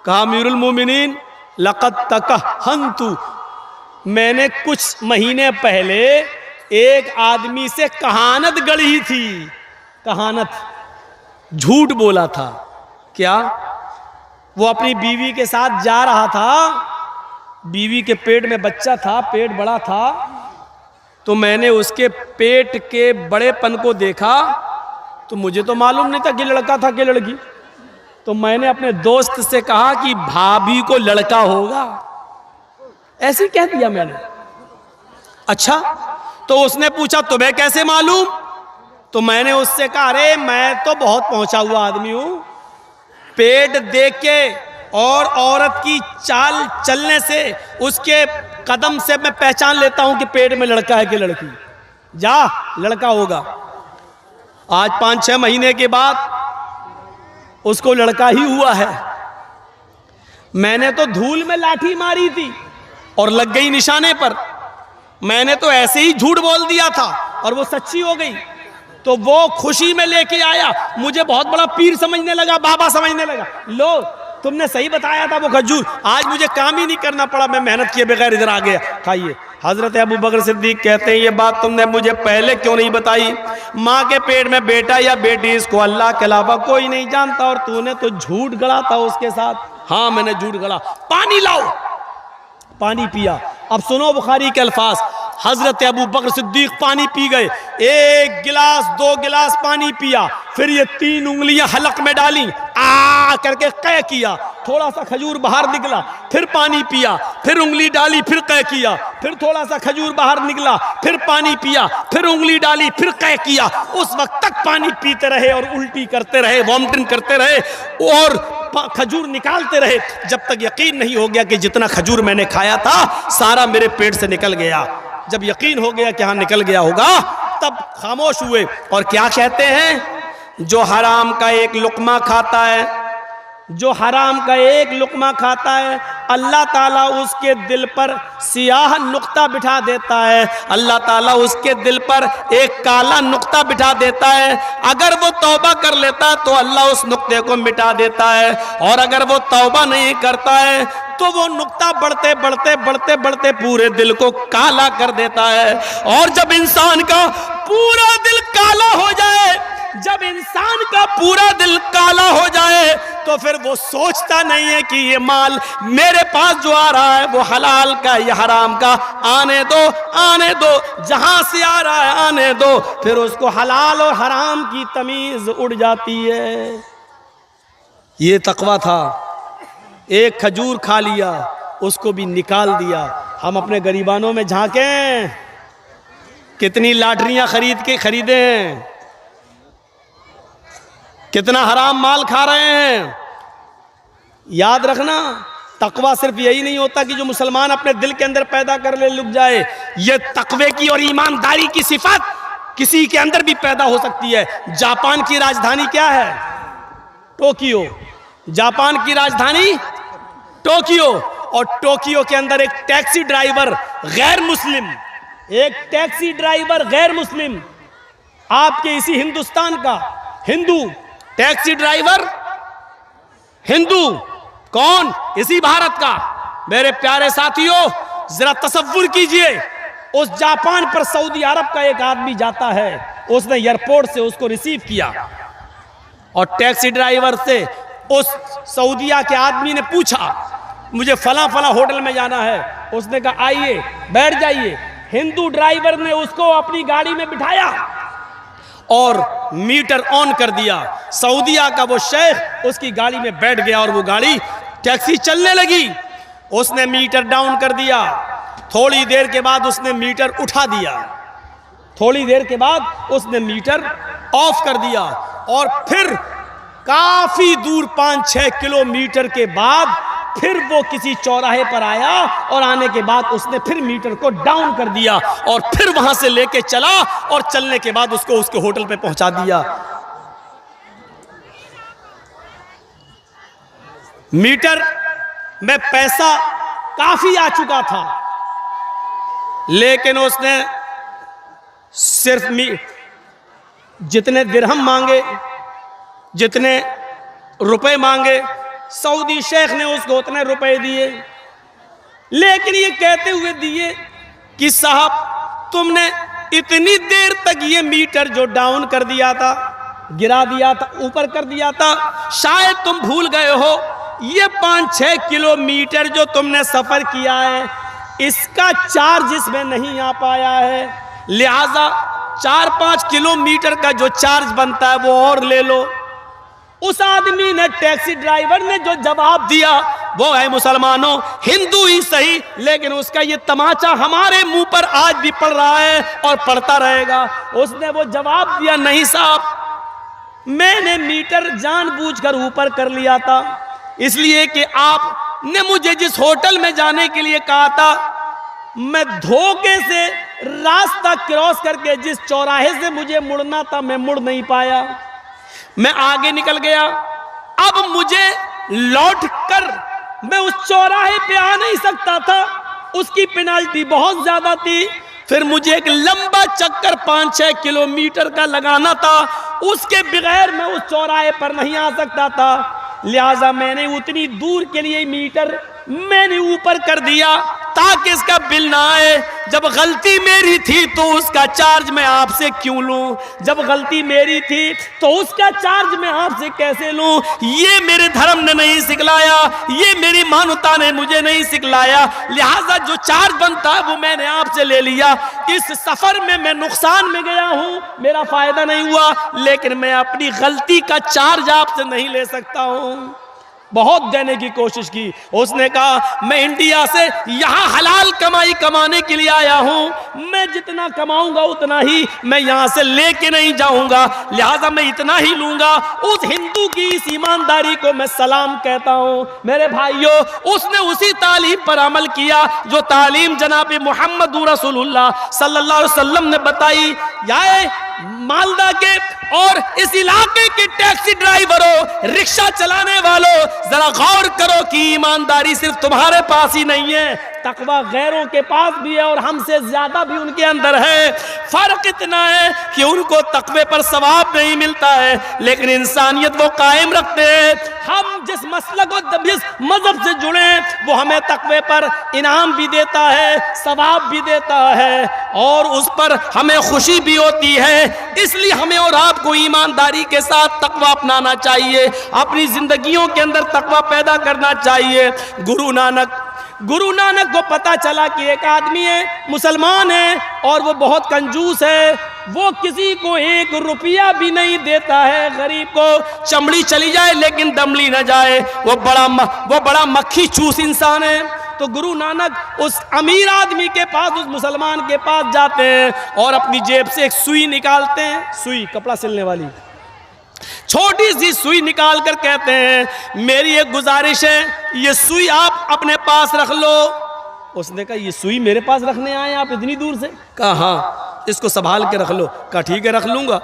कहा, अमीरुल मोमिनीन, लक़द तकहन्तु, मैंने कुछ महीने पहले एक आदमी से कहानत गढ़ी थी। कहानत झूठ बोला था। क्या? वो अपनी बीवी के साथ जा रहा था, बीवी के पेट में बच्चा था, पेट बड़ा था, तो मैंने उसके पेट के बड़ेपन को देखा, तो मुझे तो मालूम नहीं था कि लड़का था कि लड़की। तो मैंने अपने दोस्त से कहा कि भाभी को लड़का होगा, ऐसे ही कह दिया मैंने। अच्छा, तो उसने पूछा तुम्हें कैसे मालूम? तो मैंने उससे कहा अरे मैं तो बहुत पहुंचा हुआ आदमी हूं, पेट देख के और औरत की चाल चलने से, उसके कदम से मैं पहचान लेता हूं कि पेट में लड़का है कि लड़की। जा, लड़का होगा। आज 5-6 महीने के बाद उसको लड़का ही हुआ है। मैंने तो धूल में लाठी मारी थी और लग गई निशाने पर। मैंने तो ऐसे ही झूठ बोल दिया था और वो सच्ची हो गई। तो वो खुशी में लेके आया, मुझे बहुत बड़ा पीर समझने लगा, बाबा समझने लगा। लो, तुमने सही बताया था वो खजूर, आज मुझे काम ही नहीं करना पड़ा, मैं मेहनत किए बगैर इधर आ गया। खाइए। हजरत अबू बकर सिद्दीक कहते हैं ये बात तुमने मुझे पहले क्यों नहीं बताई? माँ के पेट में बेटा या बेटी, इसको अल्लाह के अलावा कोई नहीं जानता, और तूने तो झूठ गढ़ा था उसके साथ। हाँ, मैंने झूठ गढ़ा। पानी लाओ। पानी पिया। अब सुनो बुखारी के अल्फाज। हजरत अबू बकर सिद्दीक पानी पी गए, 1 गिलास 2 गिलास पानी पिया, फिर ये 3 उंगलियां हलक में डाली, आ करके कै किया, थोड़ा सा खजूर बाहर निकला, फिर पानी पिया, फिर उंगली डाली, फिर कै किया, फिर थोड़ा सा खजूर बाहर निकला, फिर पानी पिया, फिर उंगली डाली, फिर कै किया। उस वक्त तक पानी पीते रहे और उल्टी करते रहे, वॉमिटिंग करते रहे और खजूर निकालते रहे, जब तक यकीन नहीं हो गया कि जितना खजूर मैंने खाया था सारा मेरे पेट से निकल गया। जब यकीन हो गया कि हाँ निकल गया होगा, तब खामोश हुए और क्या कहते हैं? जो हराम का एक लुकमा खाता है, जो हराम का एक लुकमा खाता है, अल्लाह ताला उसके दिल पर सियाह नुक्ता बिठा देता है, अल्लाह ताला उसके दिल पर एक काला नुक्ता बिठा देता है। अगर वो तौबा कर लेता तो अल्लाह उस नुक्ते को मिटा देता है, और अगर वो तौबा नहीं करता है तो वो नुक्ता बढ़ते बढ़ते बढ़ते बढ़ते पूरे दिल को काला कर देता है। और जब इंसान का पूरा दिल काला हो जाए, जब इंसान का पूरा दिल काला हो जाए, तो फिर वो सोचता नहीं है कि ये माल मेरे पास जो आ रहा है वो हलाल का या हराम का, आने दो आने दो, जहां से आ रहा है आने दो। फिर उसको हलाल और हराम की तमीज उड़ जाती है। ये तकवा था। एक खजूर खा लिया, उसको भी निकाल दिया। हम अपने गरीबानों में झांकें, कितनी लाटरियां खरीदे हैं, कितना हराम माल खा रहे हैं। याद रखना, तकवा सिर्फ यही नहीं होता कि जो मुसलमान अपने दिल के अंदर पैदा कर ले लुक जाए। ये तकवे की और ईमानदारी की सिफत किसी के अंदर भी पैदा हो सकती है। जापान की राजधानी क्या है? टोक्यो। जापान की राजधानी टोक्यो, और टोक्यो के अंदर एक टैक्सी ड्राइवर गैर मुस्लिम, एक टैक्सी ड्राइवर गैर मुस्लिम, आपके इसी हिंदुस्तान का हिंदू टैक्सी ड्राइवर, हिंदू कौन? इसी भारत का। मेरे प्यारे साथियों, जरा तसव्वुर कीजिए, उस जापान पर सऊदी अरब का एक आदमी जाता है, उसने एयरपोर्ट से उसको रिसीव किया और टैक्सी ड्राइवर से उस सऊदिया के आदमी ने पूछा मुझे फला फला होटल में जाना है। उसने कहा आइए बैठ जाइए। हिंदू ड्राइवर ने उसको अपनी गाड़ी में बिठाया और मीटर ऑन कर दिया। सऊदिया का वो शेख उसकी गाड़ी में बैठ गया और वो गाड़ी टैक्सी चलने लगी। उसने मीटर डाउन कर दिया, थोड़ी देर के बाद उसने मीटर उठा दिया, थोड़ी देर के बाद उसने मीटर ऑफ कर दिया, और फिर काफी दूर 5-6 किलोमीटर के बाद फिर वो किसी चौराहे पर आया, और आने के बाद उसने फिर मीटर को डाउन कर दिया और फिर वहां से लेके चला, और चलने के बाद उसको उसके होटल पे पहुंचा दिया। मीटर में पैसा काफी आ चुका था, लेकिन उसने सिर्फ जितने दिरहम मांगे, जितने रुपए मांगे, सऊदी शेख ने उसको उतने रुपए दिए। लेकिन ये कहते हुए दिए कि साहब तुमने इतनी देर तक ये मीटर जो डाउन कर दिया था, गिरा दिया था, ऊपर कर दिया था। शायद तुम भूल गए हो, ये 5-6 किलोमीटर जो तुमने सफर किया है इसका चार्ज इसमें नहीं आ पाया है, लिहाजा 4-5 किलोमीटर का जो चार्ज बनता है वो और ले लो। उस आदमी ने, टैक्सी ड्राइवर ने जो जवाब दिया वो है मुसलमानों, हिंदू ही सही लेकिन उसका ये तमाचा हमारे मुंह पर आज भी पड़ रहा है और पड़ता रहेगा। उसने वो जवाब दिया, नहीं साहब, मैंने मीटर जानबूझकर ऊपर कर लिया था इसलिए कि आपने मुझे जिस होटल में जाने के लिए कहा था, मैं धोखे से रास्ता क्रॉस करके जिस चौराहे से मुझे मुड़ना था मैं मुड़ नहीं पाया, मैं आगे निकल गया। अब मुझे लौट कर मैं उस चौराहे पे आ नहीं सकता था, उसकी पेनाल्टी बहुत ज्यादा थी। फिर मुझे एक लंबा चक्कर 5-6 किलोमीटर का लगाना था, उसके बगैर मैं उस चौराहे पर नहीं आ सकता था। लिहाजा मैंने उतनी दूर के लिए मीटर मैंने ऊपर कर दिया ताकि इसका बिल ना आए। जब गलती मेरी थी तो उसका चार्ज मैं आपसे क्यों लूं? जब गलती मेरी थी तो उसका चार्ज मैं आपसे कैसे लूं? ये मेरे धर्म ने नहीं सिखलाया, ये मेरी मानवता ने मुझे नहीं सिखलाया, लिहाजा जो चार्ज बनता है वो मैंने आपसे ले लिया। इस सफर में मैं नुकसान में गया हूं, मेरा फायदा नहीं हुआ, लेकिन मैं अपनी गलती का चार्ज आपसे नहीं ले सकता हूं। बहुत देने की कोशिश की। उसने कहा मैं इंडिया से यहाँ हलाल कमाई कमाने के लिए आया हूँ, मैं जितना कमाऊंगा उतना ही मैं यहाँ से लेके नहीं जाऊंगा, लिहाजा मैं इतना ही लूंगा। उस हिंदू की इस ईमानदारी को मैं सलाम कहता हूँ। मेरे भाइयों, उसने उसी तालीम पर अमल किया जो तालीम जनाब मोहम्मद रसूलुल्लाह सल्लल्लाहु अलैहि वसल्लम ने बताई। याए मालदा के और इस इलाके के टैक्सी ड्राइवरों, रिक्शा चलाने वालों, जरा गौर करो कि ईमानदारी सिर्फ तुम्हारे पास ही नहीं है, तकवा गैरों के पास भी है और हमसे ज्यादा भी उनके अंदर है। फर्क इतना है कि उनको तकवे पर सवाब नहीं मिलता है लेकिन इंसानियत वो कायम रखते हैं। हम जिस मसलक और जिस मजहब से जुड़े वो हमें तकवे पर इनाम भी देता है, सवाब भी देता है और उस पर हमें खुशी भी होती है। इसलिए हमें और आपको ईमानदारी के साथ तकवा अपनाना चाहिए, अपनी जिंदगियों के अंदर तकवा पैदा करना चाहिए। गुरु नानक को पता चला कि एक आदमी है, मुसलमान है और वो बहुत कंजूस है, वो किसी को 1 रुपया भी नहीं देता है, गरीब को चमड़ी चली जाए लेकिन दमड़ी न जाए, वो बड़ा मक्खी चूस इंसान है। तो गुरु नानक उस अमीर आदमी के पास, उस मुसलमान के पास जाते हैं और अपनी जेब से एक सुई निकालते हैं, सुई कपड़ा सिलने वाली छोटी सी सुई निकाल कर कहते हैं मेरी एक गुजारिश है, ये सुई आप अपने पास रख लो। उसने कहा ये सुई मेरे पास रखने आए आप इतनी दूर से? कहा हाँ, इसको संभाल के रख लो। कहा ठीक है रख लूंगा,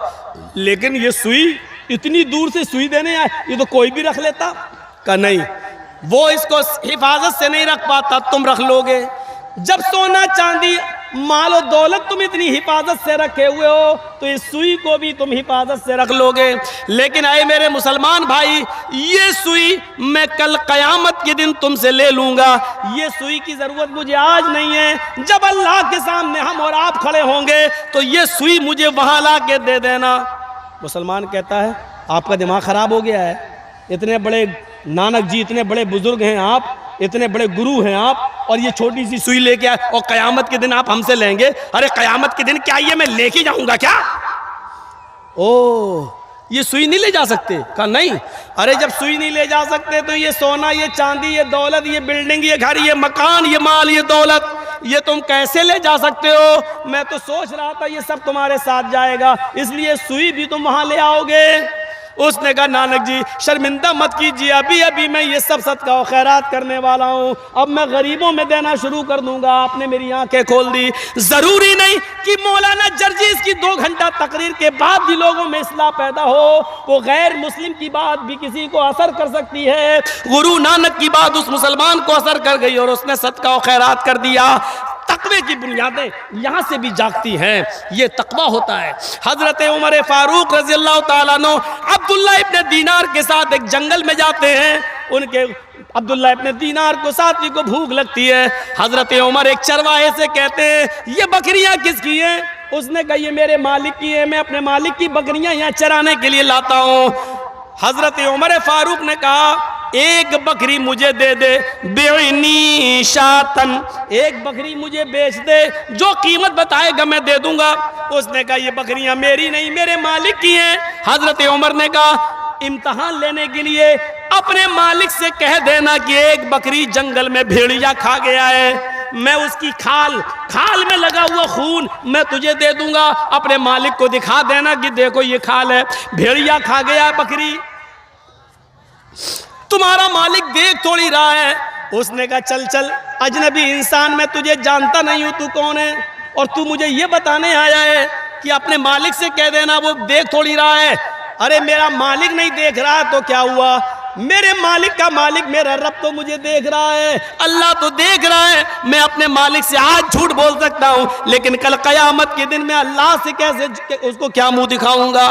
लेकिन ये सुई इतनी दूर से सुई देने आए, ये तो कोई भी रख लेता। कहा नहीं, वो इसको हिफाजत से नहीं रख पाता, तुम रख लोगे। जब सोना चांदी मालो दौलत तुम इतनी हिफाजत से रखे हुए हो तो इस सुई को भी तुम हिफाजत से रख लोगे। लेकिन आए मेरे मुसलमान भाई, ये सुई मैं कल कयामत के दिन तुमसे ले लूंगा, ये सुई की जरूरत मुझे आज नहीं है। जब अल्लाह के सामने हम और आप खड़े होंगे तो ये सुई मुझे वहां ला के दे देना। मुसलमान कहता है आपका दिमाग खराब हो गया है, इतने बड़े नानक जी, इतने बड़े बुजुर्ग हैं आप, इतने बड़े गुरु हैं आप, और ये छोटी सी सुई लेके आए और कयामत के दिन आप हमसे लेंगे? अरे कयामत के दिन क्या ये मैं लेके जाऊंगा क्या? ओ, ये सुई नहीं ले जा सकते? कहा नहीं। अरे जब सुई नहीं ले जा सकते तो ये सोना, ये चांदी, ये दौलत, ये बिल्डिंग, ये घर, ये मकान, ये माल, ये दौलत, ये तुम कैसे ले जा सकते हो? मैं तो सोच रहा था ये सब तुम्हारे साथ जाएगा, इसलिए सुई भी तुम वहां ले आओगे। उसने कहा नानक जी शर्मिंदा मत कीजिए, अभी अभी मैं ये सब सदका और खैरात करने वाला हूँ, अब मैं गरीबों में देना शुरू कर दूंगा। आपने मेरी आंखें खोल दी। जरूरी नहीं कि मौलाना जर्जीस की 2 घंटा तकरीर के बाद भी लोगों में इस्लाह पैदा हो, वो गैर मुस्लिम की बात भी किसी को असर कर सकती है। गुरु नानक की बात उस मुसलमान को असर कर गई और उसने सदका और खैरात कर दिया। तकवे की बुनियादें यहाँ से भी जागती हैं, ये तकवा होता है। हजरत उमर फारूक रज़ी अल्लाह ताला अन्हु अब्दुल्लाह इब्न दीनार के साथ एक जंगल में जाते हैं। उनके अब्दुल्लाह इब्न दीनार को साथी को भूख लगती है। हजरत उमर एक चरवाहे से कहते हैं ये बकरियां किसकी हैं? उसने कहा ये मेरे मालिक की है, मैं अपने मालिक की बकरियां यहाँ चराने के लिए लाता हूँ। हजरत उमर फारूक ने कहा एक बकरी मुझे दे दे, बेनी शातन, एक बकरी मुझे बेच दे, जो कीमत बताएगा मैं दे दूंगा। उसने कहा ये बकरियां मेरी नहीं, मेरे मालिक की हैं। हजरत उमर ने कहा इम्तहान लेने के लिए अपने मालिक से कह देना कि एक बकरी जंगल में भेड़िया खा गया है, मैं उसकी खाल में लगा हुआ खून मैं तुझे दे दूंगा। अपने मालिक को दिखा देना कि देखो ये खाल है, भेड़िया खा गया है बकरी, तुम्हारा मालिक देख थोड़ी रहा है। उसने कहा चल चल अजनबी इंसान, मैं तुझे जानता नहीं हूं, तू कौन है और तू मुझे ये बताने आया है कि अपने मालिक से कह देना वो देख थोड़ी रहा है। अरे मेरा मालिक नहीं देख रहा है तो क्या हुआ, मेरे मालिक का मालिक मेरा रब तो मुझे देख रहा है, अल्लाह तो देख रहा है। मैं अपने मालिक से आज झूठ बोल सकता हूं, लेकिन कल कयामत के दिन में अल्लाह से कैसे उसको क्या मुंह दिखाऊंगा।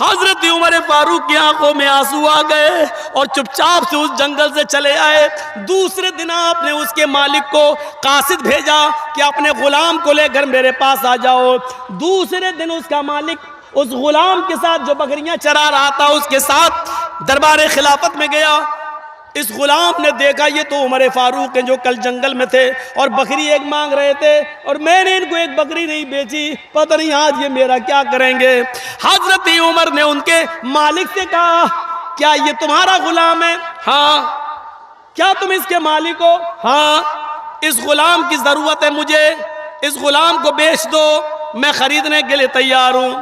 हजरत उमर फारूक की आंखों में आंसू आ गए और चुपचाप से उस जंगल से चले आए। दूसरे दिन आपने उसके मालिक को कासिद भेजा कि अपने गुलाम को लेकर मेरे पास आ जाओ। दूसरे दिन उसका मालिक उस गुलाम के साथ जो बकरियां चरा रहा था उसके साथ दरबार खिलाफत में गया। इस गुलाम ने देखा ये तो उमर फारूक हैं जो कल जंगल में थे और बकरी एक मांग रहे थे और मैंने इनको एक बकरी नहीं बेची, पता नहीं आज ये मेरा क्या करेंगे। हजरत उमर ने उनके मालिक से कहा क्या ये तुम्हारा गुलाम है? हाँ। क्या तुम इसके मालिक हो? हाँ। इस गुलाम की जरूरत है मुझे, इस गुलाम को बेच दो, मैं खरीदने के लिए तैयार हूं।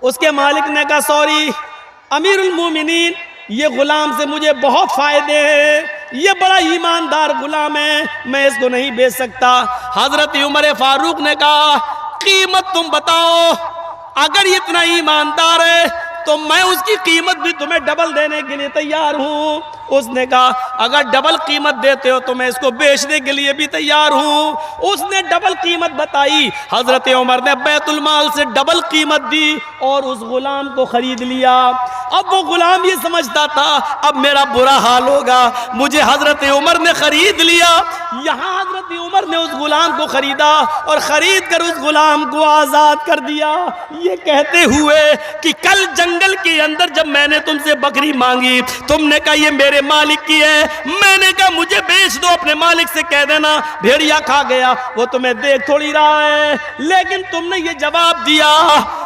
उसके मालिक ने कहा सॉरी अमीरुल मोमिनीन, ये गुलाम से मुझे बहुत फायदे हैं, ये बड़ा ईमानदार गुलाम है, मैं इसको नहीं बेच सकता। हजरत उमर फारूक ने कहा कीमत तुम बताओ, अगर ये इतना ईमानदार है तो मैं उसकी कीमत भी तुम्हें डबल देने के लिए तैयार हूं। उसने कहा अगर डबल कीमत देते हो तो मैं इसको बेचने के लिए भी तैयार हूं। उसने डबल कीमत बताई। हजरत उमर ने बैतुल माल से डबल कीमत दी और उस गुलाम को खरीद लिया। अब वो गुलाम ये समझता था अब मेरा बुरा हाल होगा, मुझे हजरत उमर ने खरीद लिया। यहाँ हजरत उमर ने उस गुलाम को खरीदा और खरीद कर उस गुलाम को आजाद कर दिया, ये कहते हुए कि कल जंगल के अंदर जब मैंने तुमसे बकरी मांगी तुमने कहा ये मेरे मालिक की है, मैंने कहा मुझे बेच दो, अपने मालिक से कह देना भेड़िया खा गया, वो तुम्हें देख थोड़ी रहा है। लेकिन तुमने ये जवाब दिया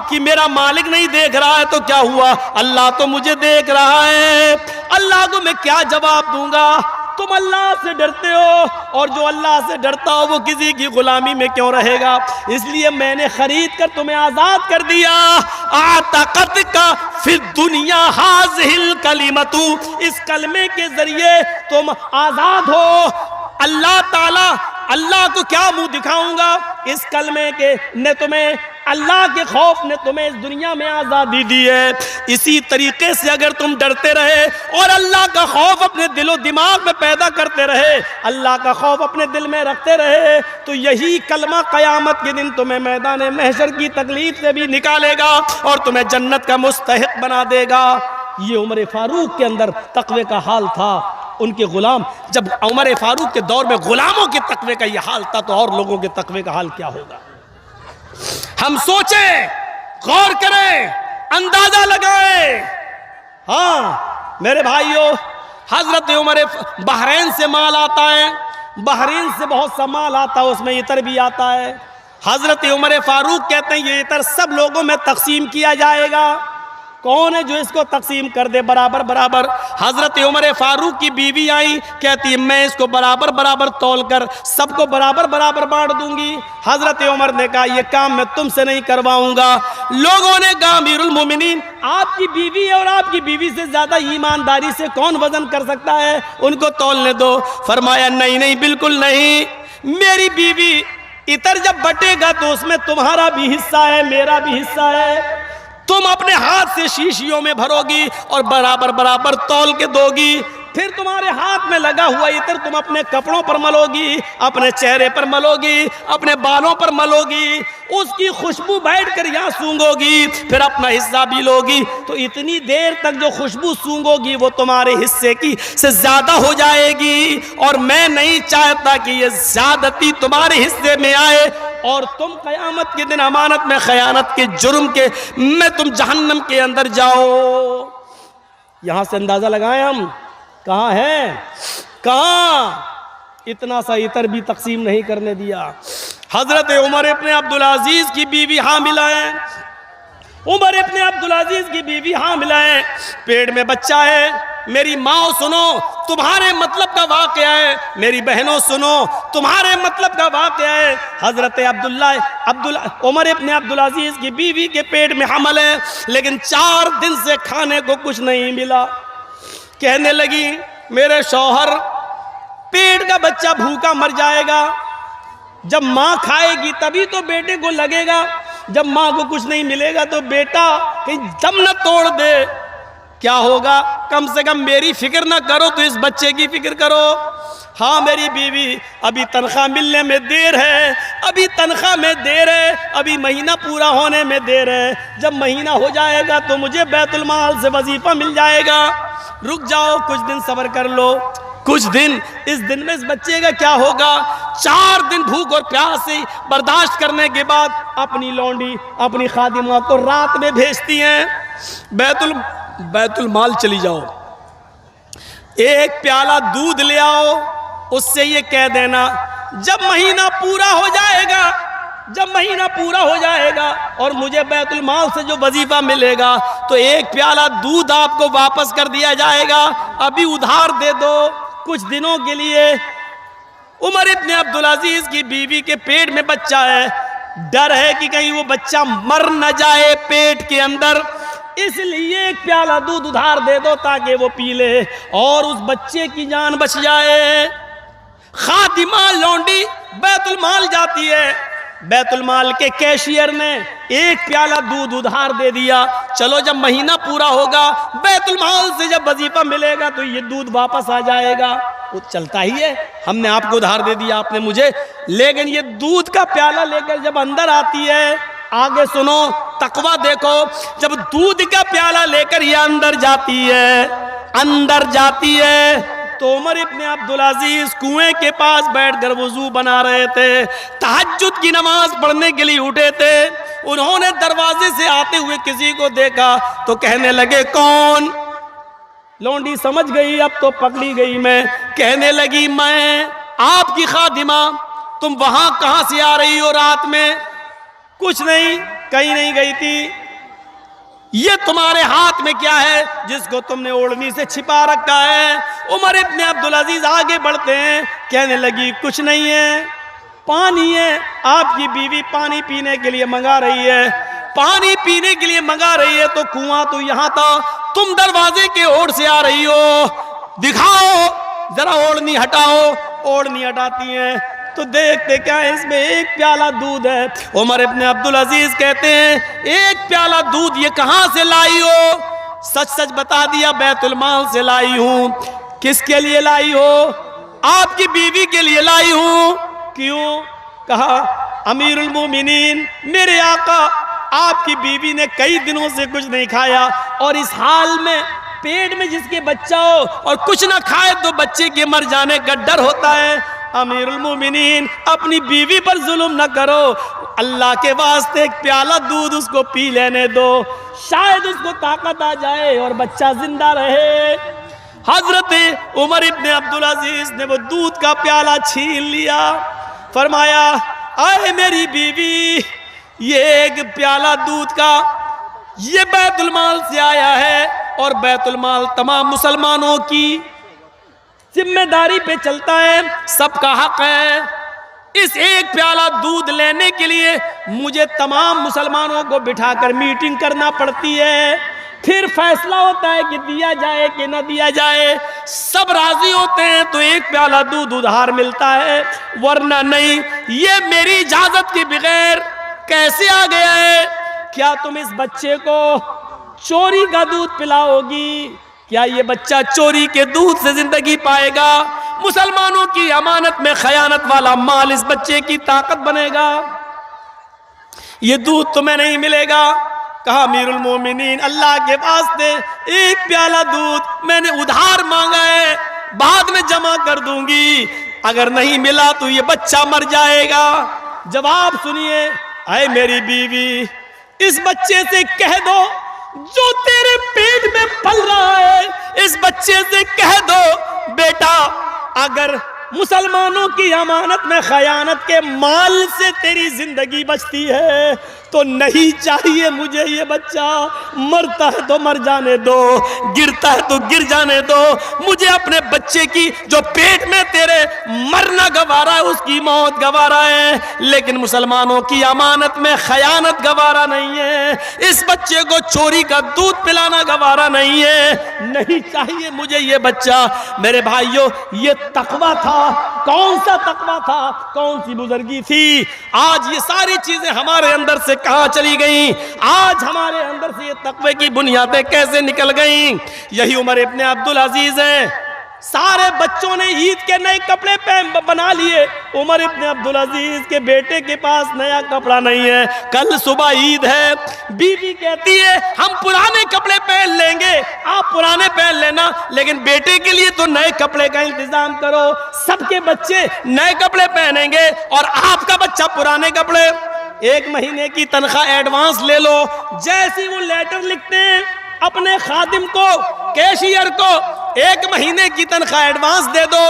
कि मेरा मालिक नहीं देख रहा है तो क्या हुआ, अल्लाह तो मुझे देख रहा है। अल्लाह को मैं क्या जवाब दूंगा? तुम अल्लाह से डरते हो और जो अल्लाह से डरता हो वो किसी की गुलामी में क्यों रहेगा, इसलिए मैंने खरीद कर तुम्हें आजाद कर दिया। आतकत का फिर दुनिया हाज़िल कलिमतु, इस कलमे के जरिए तुम आजाद हो। अल्लाह ताला, अल्लाह को क्या मुंह दिखाऊंगा, इस कलमे के ने तुम्हें, अल्लाह के खौफ ने तुम्हें इस दुनिया में आज़ादी दी है। इसी तरीके से अगर तुम डरते रहे और अल्लाह का खौफ अपने दिलो दिमाग में पैदा करते रहे, अल्लाह का खौफ अपने दिल में रखते रहे, तो यही कलमा क़यामत के दिन तुम्हें मैदान महशर की तकलीफ से भी निकालेगा और तुम्हें जन्नत का मुस्तहिक बना देगा। ये उमर फारूक के अंदर तकवे का हाल था। उनके गुलाम, जब उमर फारूक के दौर में गुलामों के तकवे का यह हाल था तो और लोगों के तकवे का हाल क्या होगा। हम सोचें, गौर करें, अंदाजा लगाएं। हाँ मेरे भाइयों, हजरत उमर, बहरीन से माल आता है, बहरीन से बहुत सा माल आता है, उसमें इतर भी आता है। हजरत उमर फारूक कहते हैं ये इतर सब लोगों में तकसीम किया जाएगा। कौन है जो इसको तकसीम कर दे बराबर बराबर? हजरत उमर फारूक की बीवी आई, कहती है मैं इसको बराबर बराबर तौल कर सबको बराबर बराबर बांट दूंगी। हजरत उमर ने कहा यह काम मैं तुमसे नहीं करवाऊंगा। लोगों ने कहा अमीरुल मोमिनीन, आपकी बीवी है और आपकी बीवी से ज्यादा ईमानदारी से कौन वजन कर सकता है, उनको तौलने दो। फरमाया नहीं नहीं, बिल्कुल नहीं, मेरी बीवी इतर जब बटेगा तो उसमें तुम्हारा भी हिस्सा है, मेरा भी हिस्सा है। तुम अपने हाथ से शीशियों में भरोगी और बराबर बराबर तौल के दोगी, फिर तुम्हारे हाथ में लगा हुआ इतर तुम अपने कपड़ों पर मलोगी, अपने चेहरे पर मलोगी, अपने बालों पर मलोगी, उसकी खुशबू बैठ कर यहाँ सूंघोगी, फिर अपना हिस्सा भी लोगी। तो इतनी देर तक जो खुशबू सूंघोगी वो तुम्हारे हिस्से की से ज्यादा हो जाएगी और मैं नहीं चाहता कि ये ज्यादती तुम्हारे हिस्से में आए। और तुम क़यामत के दिन अमानत में खयानत के जुर्म के में तुम जहन्नम के अंदर जाओ। यहां से अंदाजा लगाएं हम कहां है, कहां इतना सा इतर भी तकसीम नहीं करने दिया। हजरत उमर इब्ने अब्दुल अजीज की बीवी हामिला है, उमर इब्ने अब्दुल अजीज की बीवी हामिला है, पेट में बच्चा है। मेरी माँ सुनो तुम्हारे मतलब का वाक़या है, मेरी बहनों सुनो तुम्हारे मतलब का वाक़या है। हजरत उमर इब्ने अब्दुल अजीज की बीवी के पेट में हमल है, लेकिन 4 दिन से खाने को कुछ नहीं मिला। कहने लगी मेरे शौहर पेट का बच्चा भूखा मर जाएगा, जब माँ खाएगी तभी तो बेटे को लगेगा, जब माँ को कुछ नहीं मिलेगा तो बेटा कहीं दम न तोड़ दे, क्या होगा। कम से कम मेरी फिक्र ना करो तो इस बच्चे की फिक्र करो। हाँ मेरी बीवी, अभी तनख्वाह मिलने में देर है, अभी तनख्वाह में देर है, अभी महीना पूरा होने में देर है, जब महीना हो जाएगा तो मुझे बैतुल माल से वजीफा मिल जाएगा, रुक जाओ कुछ दिन सब्र कर लो, कुछ दिन। इस दिन में इस बच्चे का क्या होगा। 4 दिन भूख और प्यास से बर्दाश्त करने के बाद अपनी लौंडी अपनी खादिमा को रात में भेजती हैं बैतुल माल चली जाओ, एक प्याला दूध ले आओ, उससे ये कह देना जब महीना पूरा हो जाएगा, जब महीना पूरा हो जाएगा और मुझे बैतुल माल से जो वजीफा मिलेगा तो एक प्याला दूध आपको वापस कर दिया जाएगा, अभी उधार दे दो कुछ दिनों के लिए। उमर इब्ने अब्दुल अजीज की बीवी के पेट में बच्चा है, डर है कि कहीं वो बच्चा मर न जाए पेट के अंदर, इसलिए एक प्याला दूध उधार दे दो ताकि वो पी ले और उस बच्चे की जान बच जाए। खादिमा लौंडी बैतुल माल जाती है, बैतुल माल के कैशियर ने एक प्याला दूध उधार दे दिया, चलो जब महीना पूरा होगा बैतुल माल से जब वजीफा मिलेगा तो ये दूध वापस आ जाएगा। वो चलता ही है, हमने आपको उधार दे दिया आपने मुझे, लेकिन ये दूध का प्याला लेकर जब अंदर आती है, आगे सुनो तकवा देखो, जब दूध का प्याला लेकर ये अंदर जाती है तो उमर इब्ने अब्दुल अजीज कुएं के पास बैठकर वुजू बना रहे थे, तहज्जुद की नमाज पढ़ने के लिए उठे थे। उन्होंने दरवाजे से आते हुए किसी को देखा तो कहने लगे कौन। लौंडी समझ गई अब तो पकड़ी गई मैं, कहने लगी मैं आपकी खादिमा, तुम वहां कहां से आ रही हो रात में। कुछ नहीं, कहीं नहीं गई थी। ये तुम्हारे हाथ में क्या है जिसको तुमने ओढ़नी से छिपा रखा है। उमर इब्ने अब्दुल अजीज आगे बढ़ते हैं, कहने लगी कुछ नहीं है, पानी है, आपकी बीवी पानी पीने के लिए मंगा रही है, पानी पीने के लिए मंगा रही है तो कुआं तो यहां था, तुम दरवाजे के ओर से आ रही हो, दिखाओ जरा ओढ़नी हटाओ। ओढ़नी हटाती हैं तो देखते क्या है इसमें एक प्याला दूध है। उमर इब्ने अब्दुल अजीज कहते हैं एक प्याला दूध ये कहां से लाई हो। सच सच बता दिया बैतुल माल से लाई हूं। किसके लिए लाई हो। आपकी बीवी के लिए लाई हूं। क्यों। कहा अमीरुल मोमिनीन मेरे आका, आपकी बीवी ने कई दिनों से कुछ नहीं खाया और इस हाल में पेट में जिसके बच्चा हो और कुछ ना खाए तो बच्चे के मर जाने का डर होता है। अमीरुल मोमिनीन अपनी बीवी पर जुल्म न करो, अल्लाह के वास्ते एक प्याला दूध उसको पी लेने दो, शायद उसको ताकत आ जाए और बच्चा जिंदा रहे। हजरत उमर इब्ने अब्दुल अजीज ने वो दूध का प्याला छीन लिया, फरमाया आए मेरी बीवी, ये एक प्याला दूध का ये बैतुल माल से आया है और बैतुल माल तमाम मुसलमानों की जिम्मेदारी पे चलता है, सबका हक है। इस एक प्याला दूध लेने के लिए मुझे तमाम मुसलमानों को बिठाकर मीटिंग करना पड़ती है, फिर फैसला होता है कि दिया जाए कि न दिया जाए। सब राजी होते हैं तो एक प्याला दूध उधार मिलता है, वरना नहीं। ये मेरी इजाजत के बगैर कैसे आ गया है। क्या तुम इस बच्चे को चोरी का दूध पिलाओगी। क्या ये बच्चा चोरी के दूध से जिंदगी पाएगा। मुसलमानों की अमानत में खयानत वाला माल इस बच्चे की ताकत बनेगा। ये दूध तुम्हें नहीं मिलेगा। कहा अमीरुल मोमिनीन अल्लाह के वास्ते एक प्याला दूध मैंने उधार मांगा है, बाद में जमा कर दूंगी, अगर नहीं मिला तो ये बच्चा मर जाएगा। जवाब सुनिए, ऐ मेरी बीवी, इस बच्चे से कह दो जो तेरे पेट में पल रहा है, इस बच्चे से कह दो बेटा, अगर मुसलमानों की अमानत में खयानत के माल से तेरी जिंदगी बचती है तो नहीं चाहिए मुझे ये बच्चा, मरता है तो मर जाने दो, गिरता है तो गिर जाने दो, मुझे अपने बच्चे की जो पेट में तेरे मरना गवारा है उसकी मौत गवारा है, लेकिन मुसलमानों की अमानत में खयानत गवारा नहीं है, इस बच्चे को चोरी का दूध पिलाना गवारा नहीं है, नहीं चाहिए मुझे ये बच्चा। मेरे भाइयों, ये तकवा था। कौन सा तकवा था, कौन सी बुजुर्गी थी? आज ये सारी चीजें हमारे अंदर से कहां चली गई? आज हमारे अंदर से ये तकवे की बुनियादें कैसे निकल गई? यही उमर इब्ने अब्दुल अजीज है। सारे बच्चों ने ईद के नए कपड़े बना लिए, उमर इब्ने अब्दुल अजीज के बेटे के पास नया कपड़ा नहीं है। कल सुबह ईद है, बीवी कहती है हम पुराने कपड़े पहन लेंगे, आप पुराने पहन लेना, लेकिन बेटे के लिए तो नए कपड़े का इंतजाम करो। सबके बच्चे नए कपड़े पहनेंगे और आपका बच्चा पुराने कपड़े। एक महीने की तनख्वाह एडवांस ले लो। जैसे वो लेटर लिखते हैं अपने खादिम को, कैशियर को, एक महीने की तनख्वाह एडवांस दे दो,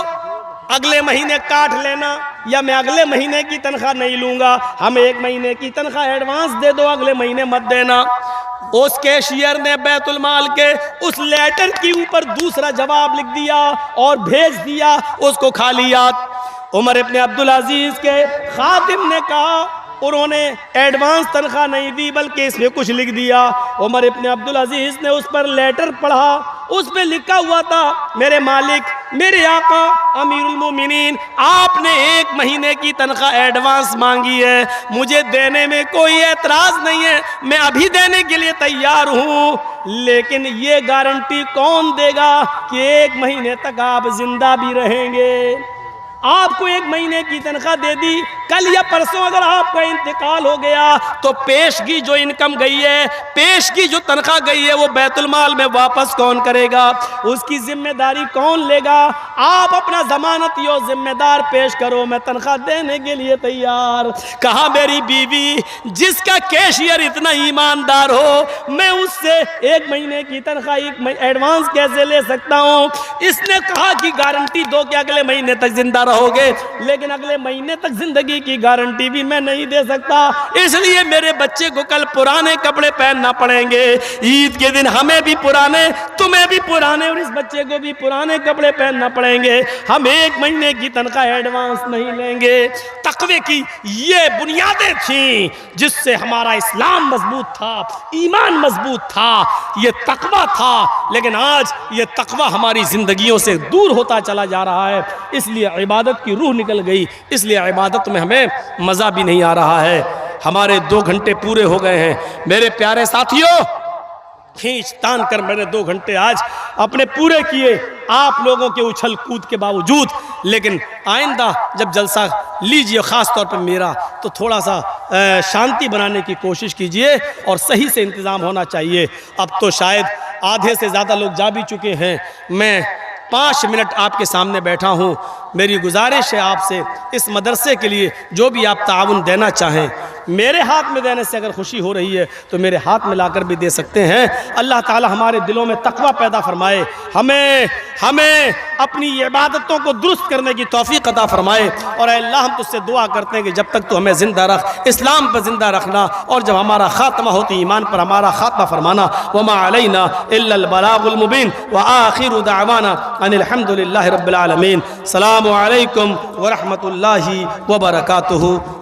अगले महीने काट लेना, या मैं अगले महीने की तनख्वाह नहीं लूंगा, हमें एक महीने की तनख्वाह एडवांस दे दो, अगले महीने मत देना। उस कैशियर ने बैतुल माल के उस लेटर के ऊपर दूसरा जवाब लिख दिया और भेज दिया उसको खालियात। उमर इब्ने अब्दुल अजीज के खादिम ने कहा, उन्होंने एडवांस तनख्वाह नहीं दी बल्कि इसमें कुछ लिख दिया। उमर इब्ने अब्दुल अजीज ने उस पर लेटर पढ़ा, उस पे लिखा हुआ था, मेरे मालिक, मेरे आका अमीरुल मोमिनीन, आपने एक महीने की तनख्वाह एडवांस मांगी है, मुझे देने में कोई एतराज नहीं है, मैं अभी देने के लिए तैयार हूँ, लेकिन ये गारंटी कौन देगा कि एक महीने तक आप जिंदा भी रहेंगे? आपको एक महीने की तनख्वाह दे दी, कल या परसों अगर आपका इंतकाल हो गया तो पेशगी जो इनकम गई है, पेशगी जो तनख्वाह गई है, वो बैतुल माल में वापस कौन करेगा? उसकी जिम्मेदारी कौन लेगा? आप अपना जमानतियों जिम्मेदार पेश करो, मैं तनख्वाह देने के लिए तैयार। कहा मेरी बीवी, जिसका कैशियर इतना ईमानदार हो, मैं उससे एक महीने की तनख्वाह एडवांस कैसे ले सकता हूँ? इसने कहा कि गारंटी दो कि अगले महीने तक जिंदा रहोगे, लेकिन अगले महीने तक जिंदगी की गारंटी भी मैं नहीं दे सकता, इसलिए मेरे बच्चे को कल पुराने कपड़े पहनना पड़ेंगे। ईद के दिन हमें भी पुराने, तुम्हें भी पुराने और इस बच्चे को भी पुराने कपड़े पहनना पड़ेंगे। हम एक महीने की तनख्वाह एडवांस नहीं लेंगे। तकवे की ये बुनियादें थी जिससे हमारा इस्लाम मजबूत था, ईमान मजबूत था, ये तकवा था। लेकिन आज ये तकवा हमारी जिंदगियों से दूर होता चला जा रहा है, इसलिए इबादत की रूह निकल गई, इसलिए इबादत में हमें मज़ा भी नहीं आ रहा है। हमारे 2 घंटे पूरे हो गए हैं मेरे प्यारे साथियों, खींच तान कर मैंने 2 घंटे आज अपने पूरे किए, आप लोगों के उछल कूद के बावजूद। लेकिन आइंदा जब जलसा लीजिए, ख़ास तौर पर मेरा, तो थोड़ा सा शांति बनाने की कोशिश कीजिए और सही से इंतज़ाम होना चाहिए। अब तो शायद आधे से ज़्यादा लोग जा भी चुके हैं, मैं 5 मिनट आपके सामने बैठा हूँ। मेरी गुजारिश है आपसे, इस मदरसे के लिए जो भी आप ताउन देना चाहें, मेरे हाथ में देने से अगर खुशी हो रही है तो मेरे हाथ में लाकर भी दे सकते हैं। अल्लाह ताला हमारे दिलों में तकवा पैदा फरमाए, हमें अपनी इबादतों को दुरुस्त करने की तौफीक अता फरमाए। और अल्लाह, हम तुझसे दुआ करते हैं कि जब तक तो हमें ज़िंदा रख, इस्लाम पर ज़िंदा रखना, और जब हमारा ख़ात्मा होती ईमान पर हमारा ख़ात्मा फरमाना। वमा अलैना इल्लल बलागुल मुबीन व आखिरु दावाना अनिल हम्दुलिल्लाहि रब्बिल आलमीन। अस्सलामु अलैकुम व रहमतुल्लाहि व बरकातुहू।